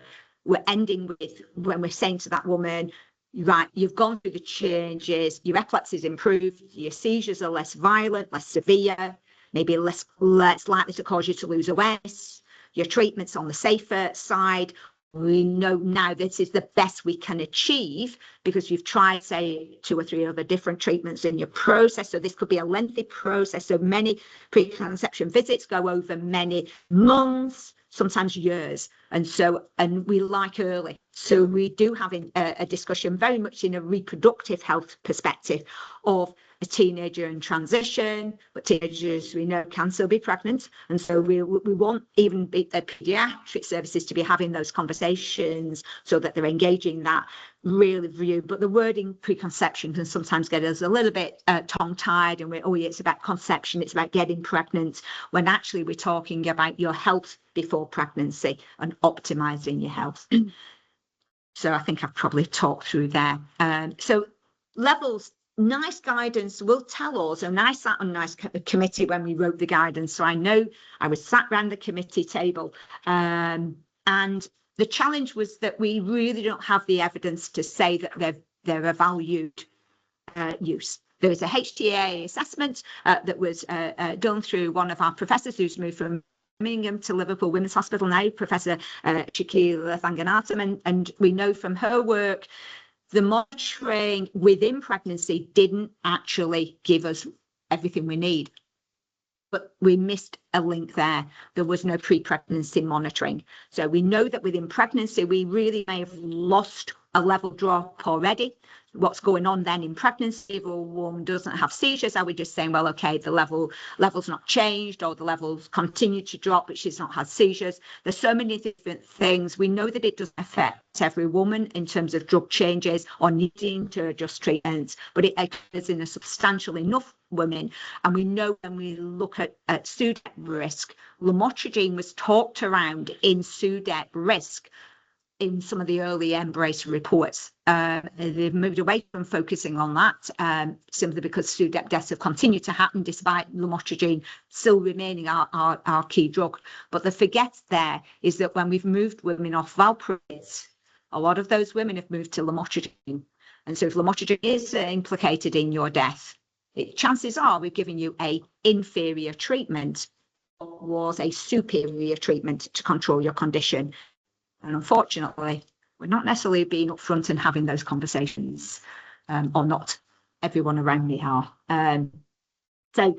ending with when we're saying to that woman, right, you've gone through the changes, your epilepsy's improved, your seizures are less violent, less severe, maybe less likely to cause you to lose awareness, your treatment's on the safer side. We know now this is the best we can achieve because you've tried, say, 2 or 3 other different treatments in your process. So this could be a lengthy process. So many preconception visits go over many months, sometimes years. And we like early. So we do have a discussion very much in a reproductive health perspective of a teenager in transition, but teenagers we know can still be pregnant. And so we want even the paediatric services to be having those conversations so that they're engaging that real view. But the wording preconception can sometimes get us a little bit tongue-tied, and it's about conception, it's about getting pregnant, when actually we're talking about your health before pregnancy and optimizing your health. So I think I've probably talked through there. So levels, NICE guidance will tell us, and I sat on NICE committee when we wrote the guidance, so I know I was sat around the committee table, and the challenge was that we really don't have the evidence to say that they're a valued use. There is a HTA assessment that was done through one of our professors who's moved from Birmingham to Liverpool Women's Hospital now, Professor Shakila Thanganatham, and we know from her work the monitoring within pregnancy didn't actually give us everything we need. But we missed a link there. There was no pre-pregnancy monitoring. So we know that within pregnancy, we really may have lost a level drop already. What's going on then in pregnancy? If a woman doesn't have seizures, are we just saying, well, okay, the level's not changed, or the levels continue to drop, but she's not had seizures? There's so many different things. We know that it doesn't affect every woman in terms of drug changes or needing to adjust treatments, but it occurs in a substantial enough women. And we know when we look at SUDEP risk, lamotrigine was talked around in SUDEP risk in some of the early Embrace reports. They've moved away from focusing on that simply because SUDEP deaths have continued to happen despite lamotrigine still remaining our key drug. But the forget there is that when we've moved women off valproate, a lot of those women have moved to lamotrigine. And so if lamotrigine is implicated in your death, chances are we've given you a inferior treatment or was a superior treatment to control your condition. And unfortunately, we're not necessarily being upfront and having those conversations, or not everyone around me are. So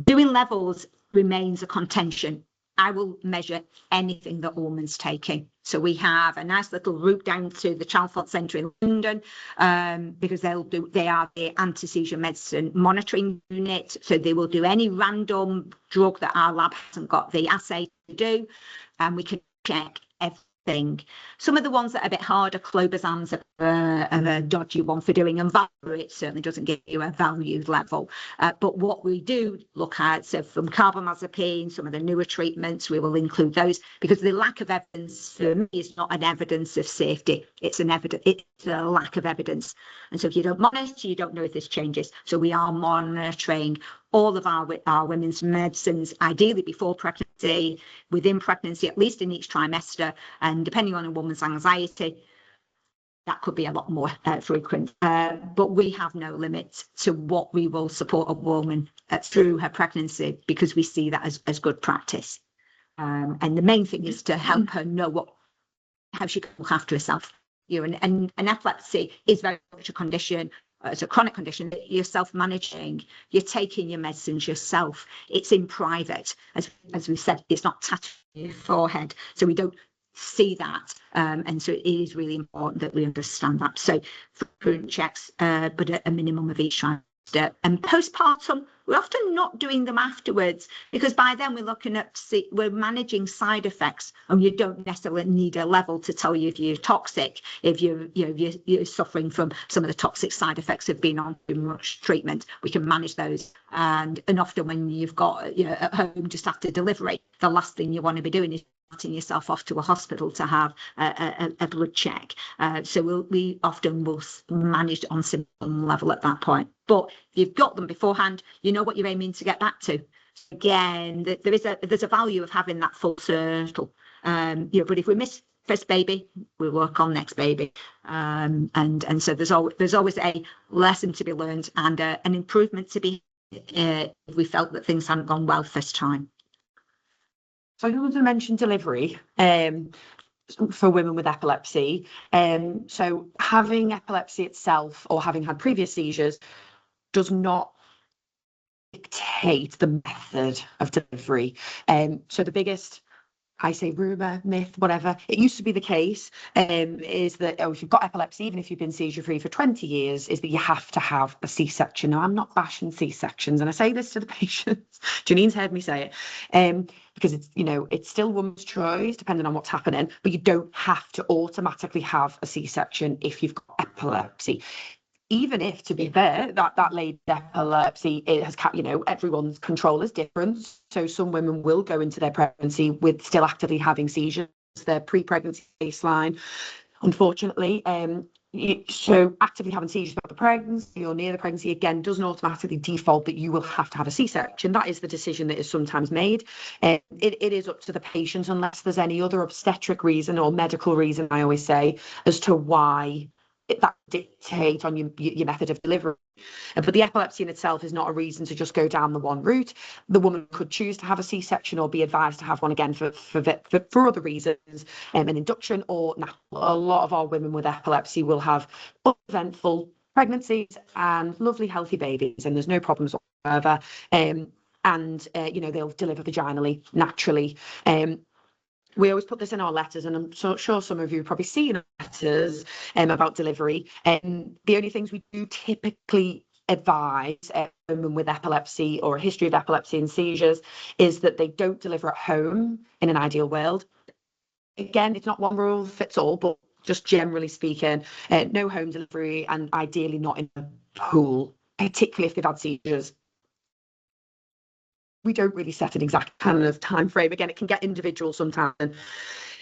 doing levels remains a contention. I will measure anything that a woman's taking. So we have a nice little route down to the Child Thought Centre in London, because they are the anti-seizure medicine monitoring unit. So they will do any random drug that our lab hasn't got the assay to do, and we can check everything. Some of the ones that are a bit harder, clobazam's a dodgy one for doing, and valproate certainly doesn't give you a valued level. But what we do look at, so from carbamazepine, some of the newer treatments, we will include those, because the lack of evidence for me is not an evidence of safety. It's a lack of evidence. And so if you don't monitor, you don't know if this changes. So we are monitoring all of our women's medicines, ideally before pregnancy, within pregnancy, at least in each trimester, and depending on a woman's anxiety, that could be a lot more frequent. But we have no limit to what we will support a woman through her pregnancy, because we see that as good practice. And the main thing is to help her know how she can look after herself. And epilepsy is very much a condition. It's a chronic condition that you're self-managing. You're taking your medicines yourself. It's in private. As we said, it's not tattooed on your forehead. So we don't see that. And so it is really important that we understand that. So frequent checks, but at a minimum of each trimester. And postpartum, we're often not doing them afterwards, because by then we're managing side effects, and you don't necessarily need a level to tell you if you're toxic, if you're suffering from some of the toxic side effects of being on too much treatment. We can manage those. And often when you've got at home just after delivery, the last thing you want to be doing is getting yourself off to a hospital to have a blood check. So we often will manage on symptom level at that point. But if you've got them beforehand, you know what you're aiming to get back to. Again, there's a value of having that full circle. But if we miss first baby, we'll work on next baby. And so there's always a lesson to be learned and an improvement to be if we felt that things hadn't gone well first time. So I wanted to mention delivery for women with epilepsy. So having epilepsy itself or having had previous seizures does not dictate the method of delivery. So the biggest I say rumour, myth, whatever. It used to be the case, is that if you've got epilepsy, even if you've been seizure-free for 20 years, is that you have to have a C-section. Now, I'm not bashing C-sections, and I say this to the patients. Janine's heard me say it, because it's, it's still woman's choice, depending on what's happening, but you don't have to automatically have a C-section if you've got epilepsy. Even if, to be fair, that lady's epilepsy, it has, everyone's control is different. So some women will go into their pregnancy with still actively having seizures, their pre-pregnancy baseline, unfortunately. So actively having seizures throughout the pregnancy or near the pregnancy, again, doesn't automatically default that you will have to have a C-section. That is the decision that is sometimes made. It is up to the patient, unless there's any other obstetric reason or medical reason, I always say, as to why that dictate on your method of delivery. But the epilepsy in itself is not a reason to just go down the one route. The woman could choose to have a C-section or be advised to have one, again, for other reasons, an induction or natural. A lot of our women with epilepsy will have uneventful pregnancies and lovely healthy babies, and there's no problems whatsoever. They'll deliver vaginally, naturally. We always put this in our letters, and I'm sure some of you have probably seen letters about delivery. The only things we do typically advise women with epilepsy or a history of epilepsy and seizures is that they don't deliver at home in an ideal world. Again, it's not one rule fits all, but just generally speaking, no home delivery, and ideally not in a pool, particularly if they've had seizures. We don't really set an exact kind of time frame. Again, it can get individual sometimes.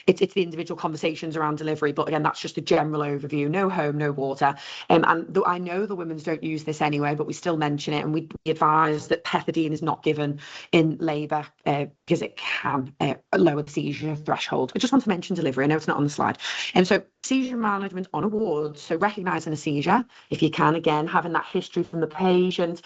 It's the individual conversations around delivery, but again, that's just a general overview. No home, no water. And though I know the women's don't use this anyway, but we still mention it, and we advise that pethidine is not given in labour because it can lower the seizure threshold. I just want to mention delivery. I know it's not on the slide. So seizure management on a ward. So recognising a seizure, if you can, again, having that history from the patient.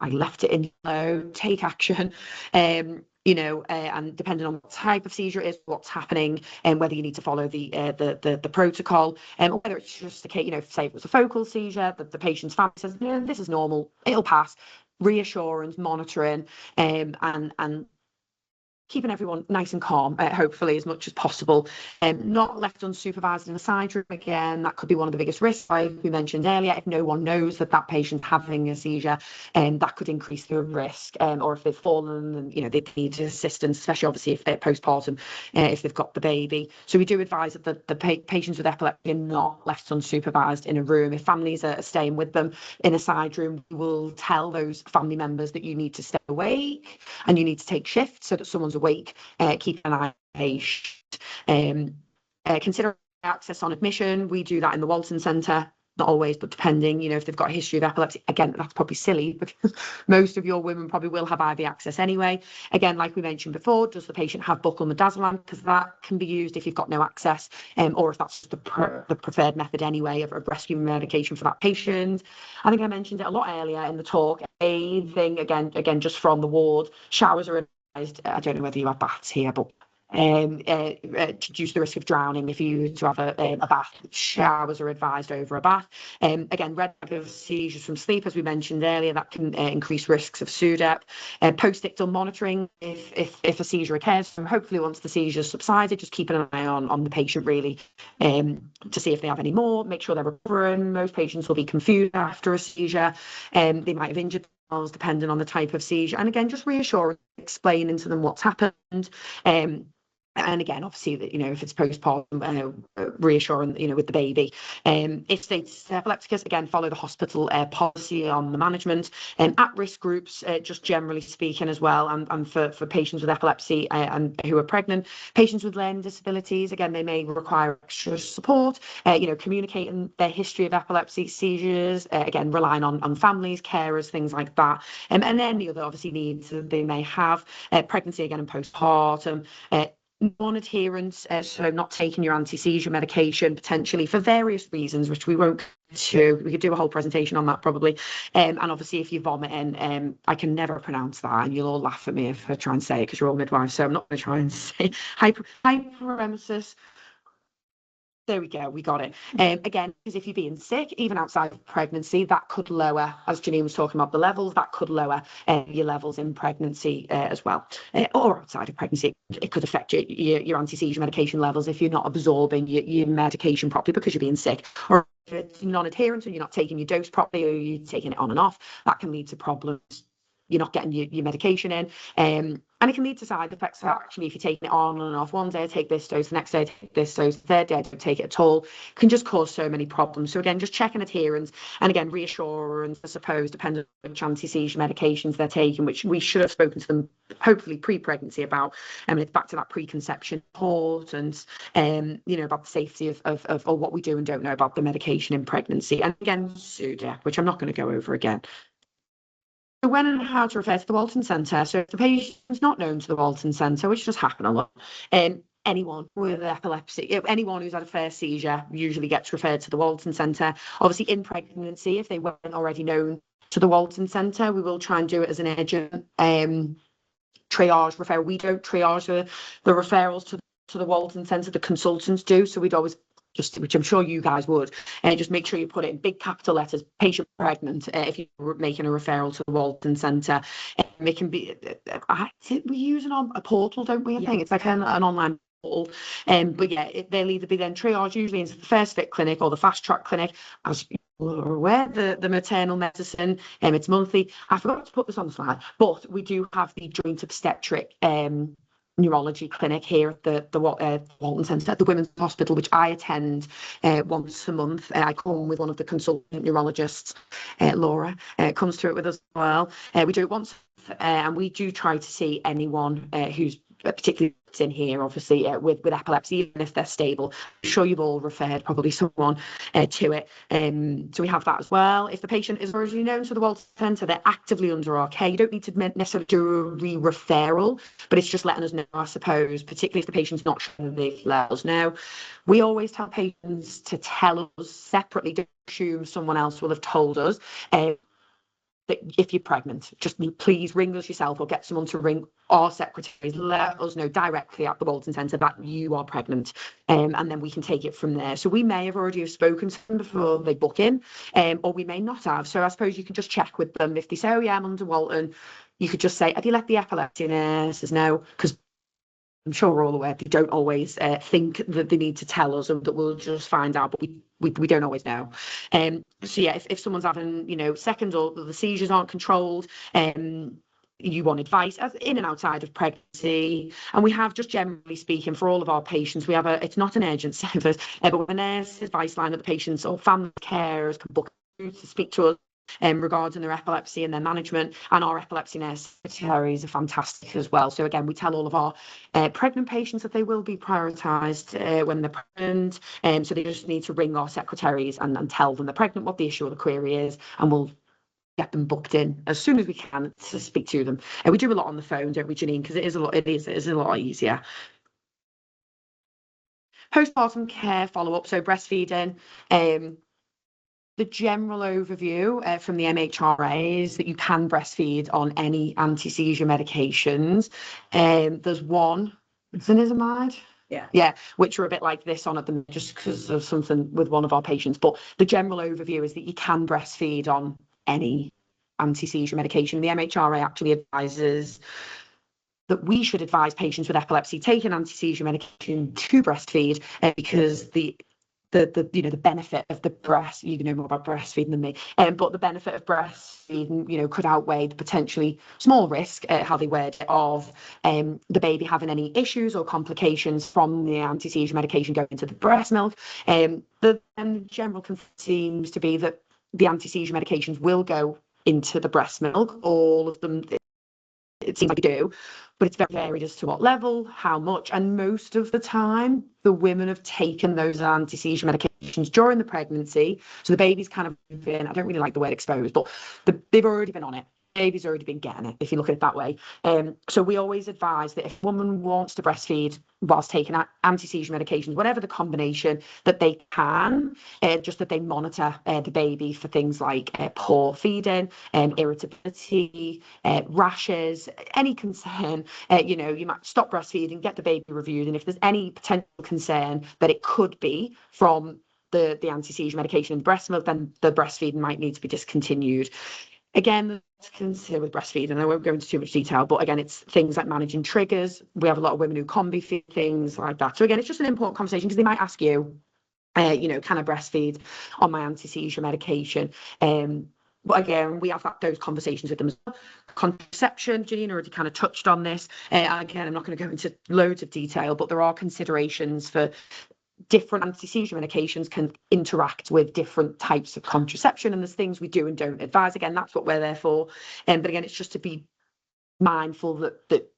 I left it in low, take action, and depending on what type of seizure it is, what's happening, and whether you need to follow the protocol, or whether it's just a case, say it was a focal seizure, the patient's family says, this is normal, it'll pass. Reassurance, monitoring, and keeping everyone nice and calm, hopefully, as much as possible. Not left unsupervised in a side room. Again, that could be one of the biggest risks, like we mentioned earlier. If no one knows that patient's having a seizure, that could increase the risk. Or if they've fallen and they need assistance, especially obviously if postpartum, if they've got the baby. So we do advise that the patients with epilepsy are not left unsupervised in a room. If families are staying with them in a side room, we will tell those family members that you need to stay awake and you need to take shifts so that someone's awake, keep an eye on the patient. Consider access on admission. We do that in the Walton Centre. Not always, but depending, if they've got a history of epilepsy. Again, that's probably silly because most of your women probably will have IV access anyway. Again, like we mentioned before, does the patient have buccal midazolam? Because that can be used if you've got no access, or if that's the preferred method anyway of rescue medication for that patient. I think I mentioned it a lot earlier in the talk. Bathing, again, just from the ward. Showers are advised. I don't know whether you have baths here, but to reduce the risk of drowning if you to have a bath. Showers are advised over a bath. Again, regular seizures from sleep, as we mentioned earlier, that can increase risks of SUDEP. Post-ictal monitoring if a seizure occurs. So hopefully once the seizure subsided, just keeping an eye on the patient really to see if they have any more, make sure they're recovering. Most patients will be confused after a seizure. They might have injured themselves depending on the type of seizure. And again, just reassuring, explaining to them what's happened. And again, obviously, that if it's postpartum, reassuring, with the baby. If status epilepticus, again, follow the hospital policy on the management. At-risk groups, just generally speaking as well, and for patients with epilepsy and who are pregnant. Patients with learning disabilities, again, they may require extra support. Communicating their history of epilepsy, seizures, again, relying on families, carers, things like that. And any other, obviously, needs that they may have. Pregnancy, again, and postpartum. Non-adherence, so not taking your anti-seizure medication potentially for various reasons, which we won't do. We could do a whole presentation on that probably. And obviously, if you're vomiting, I can never pronounce that, and you'll all laugh at me if I try and say it because you're all midwives. So I'm not going to try and say hyperemesis. There we go, we got it. Again, because if you're being sick, even outside of pregnancy, that could lower, as Janine was talking about the levels, that could lower your levels in pregnancy as well, or outside of pregnancy. It could affect your anti-seizure medication levels if you're not absorbing your medication properly because you're being sick, or if it's non-adherent or you're not taking your dose properly, or you're taking it on and off. That can lead to problems. You're not getting your medication in, and it can lead to side effects. Actually, if you're taking it on and off, one day I take this dose, the next day I take this dose, the third day I don't take it at all, can just cause so many problems. So again, just checking adherence, and again, reassurance, I suppose, depending on which anti-seizure medications they're taking, which we should have spoken to them hopefully pre-pregnancy about. It's back to that preconception importance, about the safety of what we do and don't know about the medication in pregnancy. And again, SUDA, which I'm not going to go over again. So when and how to refer to the Walton Centre. So if the patient's not known to the Walton Centre, which does happen a lot, anyone with epilepsy, anyone who's had a first seizure usually gets referred to the Walton Centre. Obviously in pregnancy, if they weren't already known to the Walton Centre, we will try and do it as an urgent triage referral. We don't triage the referrals to the Walton Centre, the consultants do. So we'd always which I'm sure you guys would, just make sure you put it in big capital letters, patient pregnant, if you're making a referral to the Walton Centre. It can be, we use a portal, don't we? I think it's like an online portal. But yeah, they'll either be then triaged usually into the first fit clinic or the fast track clinic. As you're aware, the maternal medicine, it's monthly. I forgot to put this on the slide, but we do have the joint obstetric neurology clinic here at the Walton Centre at the Women's Hospital, which I attend once a month. I come with one of the consultant neurologists, Laura, comes through it with us as well. We do it once, and we do try to see anyone who's particularly in here, obviously, with epilepsy, even if they're stable. I'm sure you've all referred probably someone to it. So we have that as well. If the patient is already known to the Walton Centre, they're actively under our care. You don't need to necessarily do a re-referral, but it's just letting us know, I suppose, particularly if the patient's not sure, they've let us know. We always tell patients to tell us separately, don't assume someone else will have told us. That if you're pregnant, just please ring us yourself or get someone to ring our secretaries. Let us know directly at the Walton Centre that you are pregnant, and then we can take it from there. So we may have already spoken to them before they book in, or we may not have. So I suppose you can just check with them. If they say, oh yeah, I'm under Walton, you could just say, have you let the epilepsy nurses know? Because I'm sure we're all aware they don't always think that they need to tell us, and that we'll just find out, but we don't always know. So yeah, if someone's having second, or the seizures aren't controlled, you want advice as in and outside of pregnancy. And we have, just generally speaking, for all of our patients, we have it's not an urgent service, but a nurse advice line that the patients or family carers can book to speak to us regarding their epilepsy and their management. And our epilepsy nurse secretaries are fantastic as well. So again, we tell all of our pregnant patients that they will be prioritised when they're pregnant. So they just need to ring our secretaries and tell them they're pregnant, what the issue or the query is, and we'll get them booked in as soon as we can to speak to them. And we do a lot on the phone, don't we, Janine? Because it is a lot easier. Postpartum care follow-up, so breastfeeding. The general overview from the MHRA is that you can breastfeed on any anti-seizure medications. There's one, zonisamide. Yeah, which are a bit like this on at the just because of something with one of our patients. But the general overview is that you can breastfeed on any anti-seizure medication. The MHRA actually advises that we should advise patients with epilepsy taking anti-seizure medication to breastfeed because the benefit of the breast, you know more about breastfeeding than me, but the benefit of breastfeeding, could outweigh the potentially small risk, how they word it, of the baby having any issues or complications from the anti-seizure medication going into the breast milk. The general concern seems to be that the anti-seizure medications will go into the breast milk, all of them. It seems like they do, but it's very varied as to what level, how much, and most of the time, the women have taken those anti-seizure medications during the pregnancy, so the baby's kind of been, I don't really like the word exposed, but they've already been on it. baby's already been getting it, if you look at it that way. So we always advise that if a woman wants to breastfeed whilst taking anti-seizure medications, whatever the combination, that they can, just that they monitor the baby for things like poor feeding, irritability, rashes, any concern. You might stop breastfeeding, get the baby reviewed, and if there's any potential concern that it could be from the anti-seizure medication in breast milk, then the breastfeeding might need to be discontinued. Again, to consider with breastfeeding, I won't go into too much detail, but again, it's things like managing triggers. We have a lot of women who combi feed, things like that. So again, it's just an important conversation because they might ask you, can I breastfeed on my anti-seizure medication? But again, we have those conversations with them as well. Contraception, Janine already kind of touched on this. Again, I'm not going to go into loads of detail, but there are considerations for different anti-seizure medications can interact with different types of contraception, and there's things we do and don't advise. Again, that's what we're there for. But again, it's just to be mindful that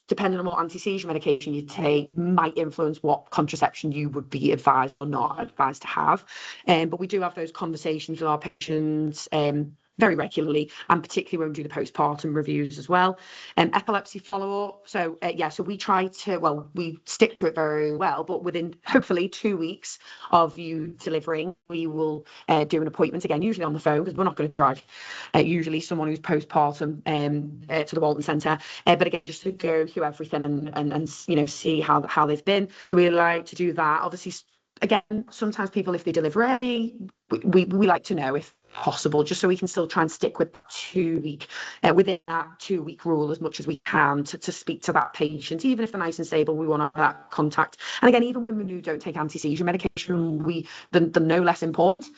depending on what anti-seizure medication you take might influence what contraception you would be advised or not advised to have. But we do have those conversations with our patients very regularly, and particularly when we do the postpartum reviews as well. Epilepsy follow-up. So we try to, we stick to it very well, but within hopefully 2 weeks of you delivering, we will do an appointment again, usually on the phone, because we're not going to drive usually someone who's postpartum to the Walton Centre. But again, just to go through everything and see how they've been. We like to do that. Obviously, again, sometimes people, if they deliver early, we like to know if possible, just so we can still try and stick with 2 week within that 2 week rule as much as we can to speak to that patient, even if they're nice and stable. We want to have that contact. And again, even women who don't take anti-seizure medication, they're no less important.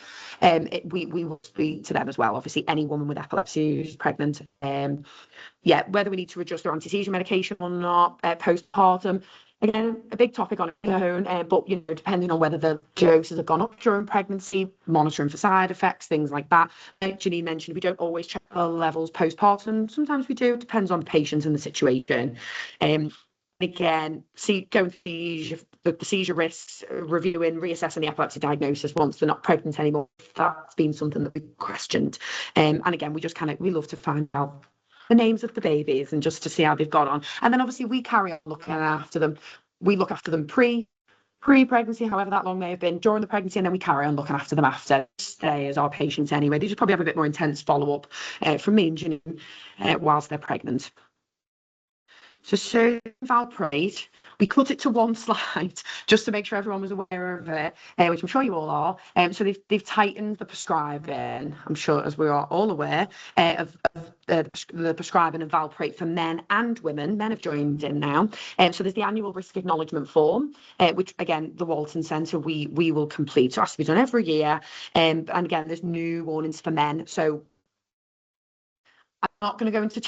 We will speak to them as well. Obviously, any woman with epilepsy who's pregnant, whether we need to adjust their anti-seizure medication or not postpartum. Again, a big topic on its own, but depending on whether the doses have gone up during pregnancy, monitoring for side effects, things like that. Like Janine mentioned, we don't always check the levels postpartum. Sometimes we do. It depends on the patient and the situation. Again, going through the seizure risks, reviewing, reassessing the epilepsy diagnosis once they're not pregnant anymore. That's been something that we've questioned. And again, we love to find out the names of the babies and just to see how they've got on. And then obviously we carry on looking after them. We look after them pre-pregnancy, however that long may have been, during the pregnancy, and then we carry on looking after them after. Stay as our patients anyway. They just probably have a bit more intense follow-up from me and Janine whilst they're pregnant. So valproate, we cut it to one slide just to make sure everyone was aware of it, which I'm sure you all are. So they've tightened the prescribing, I'm sure, as we are all aware, of the prescribing of valproate for men and women. Men have joined in now. So there's the annual risk acknowledgement form, which again, the Walton Centre, we will complete. So it has to be done every year. And again, there's new warnings for men. So I'm not going to go into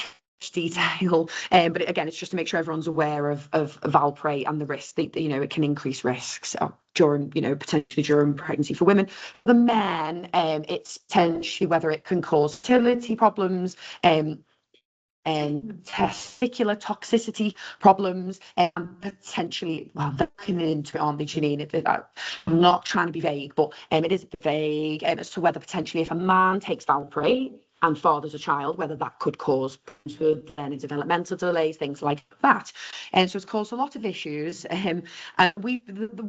detail, but again, it's just to make sure everyone's aware of valproate and the risk that it can increase risks during potentially during pregnancy for women. For the men, it's potentially whether it can cause fertility problems, and testicular toxicity problems, and potentially, they're looking into it, aren't they, Janine? I'm not trying to be vague, but it is vague as to whether potentially if a man takes valproate and fathers a child, whether that could cause any developmental delays, things like that. And so it's caused a lot of issues. The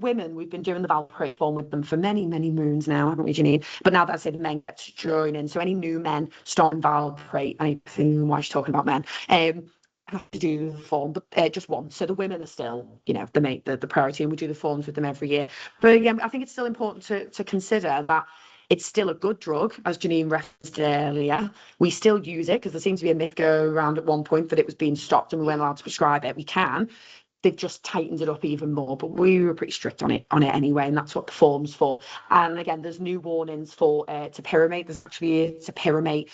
women, we've been doing the valproate form with them for many, many moons now, haven't we, Janine? But now that I say the men get to join in, so any new men starting valproate, I think why she's talking about men, have to do the form, but just once. So the women are still, the priority, and we do the forms with them every year. But again, I think it's still important to consider that it's still a good drug, as Janine referenced earlier. We still use it because there seems to be a myth go around at one point that it was being stopped and we weren't allowed to prescribe it. We can. They've just tightened it up even more, but we were pretty strict on it anyway, and that's what the form's for. And again, there's new warnings for topiramate. There's actually a topiramate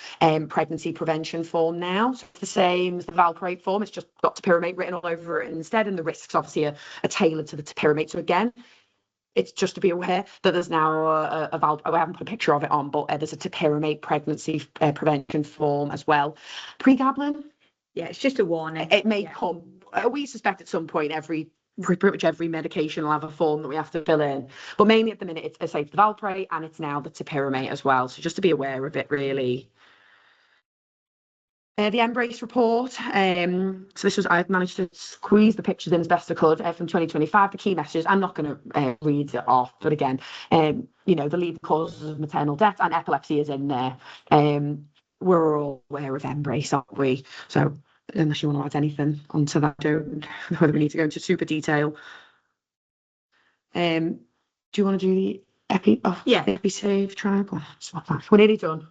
pregnancy prevention form now. So it's the same as the valproate form. It's just got topiramate written all over it instead, and the risks obviously are tailored to the topiramate. So again, it's just to be aware that there's now I haven't put a picture of it on, but there's a topiramate pregnancy prevention form as well. Pregabalin? Yeah, it's just a warning. It may come. We suspect at some point pretty much every medication will have a form that we have to fill in. But mainly at the minute, it's the valproate and it's now the topiramate as well. So just to be aware of it, really. The Embrace report. So this was, I've managed to squeeze the pictures in as best I could from 2025. The key messages, I'm not going to read it off, but again, you know, the leading causes of maternal death and epilepsy is in there. We're all aware of Embrace, aren't we? So unless you want to add anything onto that, don't know whether we need to go into super detail. Do you want to do the EpiSave tribe? We're nearly done.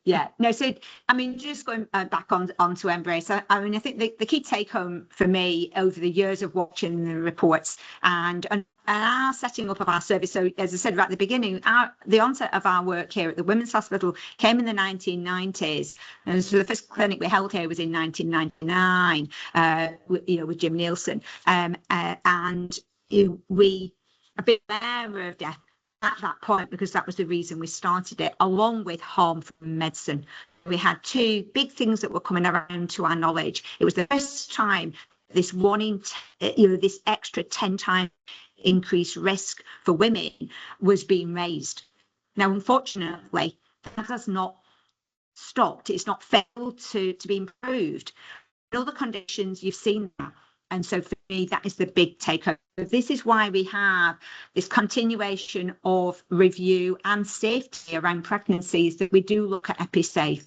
Yeah. No, so I mean, just going back onto Embrace, I mean, I think the key take home for me over the years of watching the reports and our setting up of our service. So as I said right at the beginning, the onset of our work here at the Women's Hospital came in the 1990s, and so the first clinic we held here was in 1999, with Jim Nielsen, and we have been aware of death at that point because that was the reason we started it, along with harm from medicine. We had two big things that were coming around to our knowledge. It was the first time this this extra 10 times increased risk for women was being raised. Now, unfortunately, that has not stopped. It's not failed to be improved. In other conditions, you've seen that. And so for me, that is the big take-home. This is why we have this continuation of review and safety around pregnancies, that we do look at EpiSafe.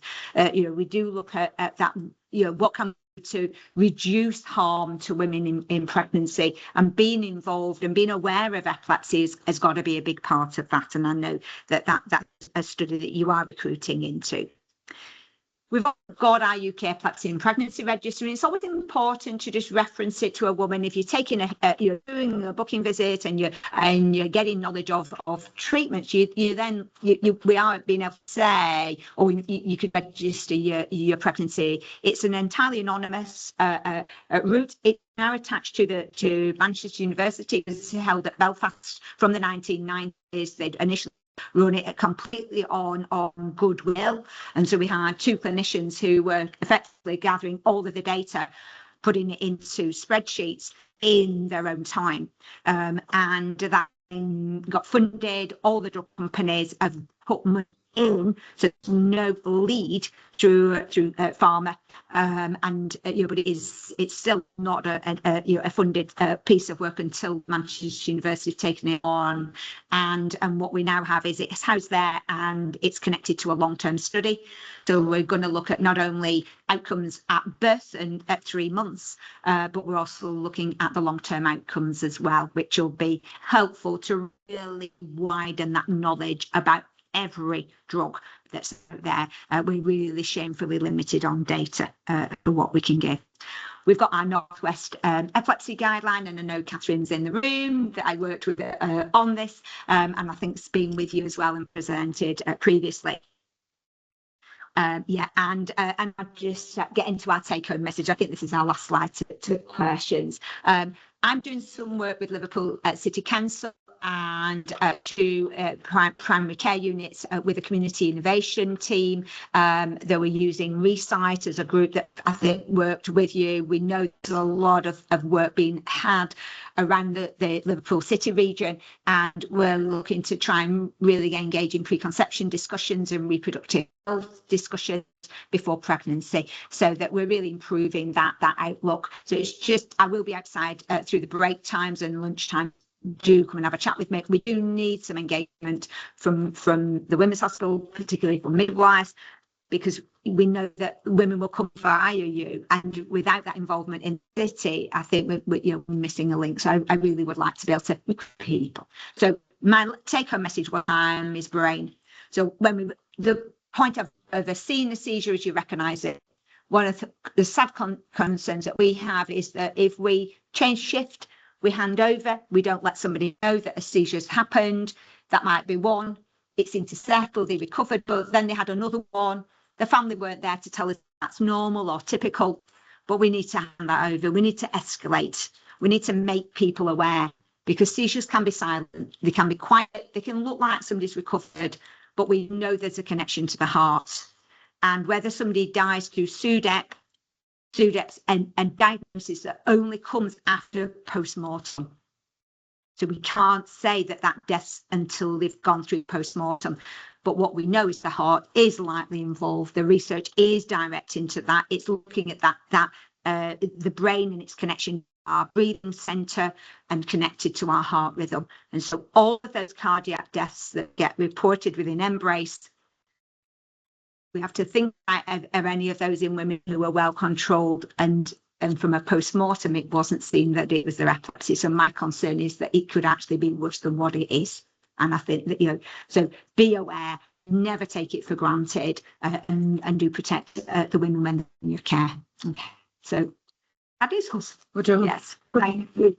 We do look at that, what can we do to reduce harm to women in pregnancy, and being involved and being aware of epilepsy has got to be a big part of that. And I know that's a study that you are recruiting into. We've got our UK Epilepsy and Pregnancy Register, and it's always important to just reference it to a woman if you're taking you're doing a booking visit and you're getting knowledge of treatments. We are being able to say, or you could register your pregnancy. It's an entirely anonymous route. It's now attached to Manchester University. It was held at Belfast from the 1990s. They'd initially run it completely on goodwill, and so we had two clinicians who were effectively gathering all of the data, putting it into spreadsheets in their own time, and that got funded. All the drug companies have put money in, so there's no lead through pharma, but it's still not a funded piece of work until Manchester University have taken it on, and what we now have is it's housed there and it's connected to a long-term study. So we're going to look at not only outcomes at birth and at 3 months, but we're also looking at the long-term outcomes as well, which will be helpful to really widen that knowledge about every drug that's out there. We're really shamefully limited on data for what we can give. We've got our Northwest Epilepsy Guideline, and I know Catherine's in the room that I worked with on this, and I think it's been with you as well and presented previously. And I'll just get into our take-home message. I think this is our last slide to questions. I'm doing some work with Liverpool City Council and two primary care units with a community innovation team. They were using Recite as a group that I think worked with you. We know there's a lot of work being had around the Liverpool City region, and we're looking to try and really engage in preconception discussions and reproductive health discussions before pregnancy, so that we're really improving that outlook. So it's just, I will be outside through the break times and lunchtime. Do come and have a chat with me. We do need some engagement from the Women's Hospital, particularly from midwives, because we know that women will come via you, and without that involvement in the city, I think we're missing a link. So I really would like to be able to recruit people. So my take-home message is brain. So the point of seeing a seizure is you recognise it. One of the sad concerns that we have is that if we change shift, we hand over, we don't let somebody know that a seizure has happened. That might be one. It seemed to settle, they recovered, but then they had another one. The family weren't there to tell us that's normal or typical, but we need to hand that over. We need to escalate. We need to make people aware, because seizures can be silent. They can be quiet. They can look like somebody's recovered, but we know there's a connection to the heart. And whether somebody dies through SUDEP and diagnosis that only comes after post-mortem. So we can't say that death's until they've gone through post-mortem. But what we know is the heart is likely involved. The research is direct into that. It's looking at the brain and its connection to our breathing centre and connected to our heart rhythm. And so all of those cardiac deaths that get reported within Embrace, we have to think are any of those in women who are well controlled, and from a post-mortem it wasn't seen that it was their epilepsy. So my concern is that it could actually be worse than what it is. And I think that, so be aware, never take it for granted, and do protect the women when they're in your care. Okay. So that is us. We're done. Yes. Thank you.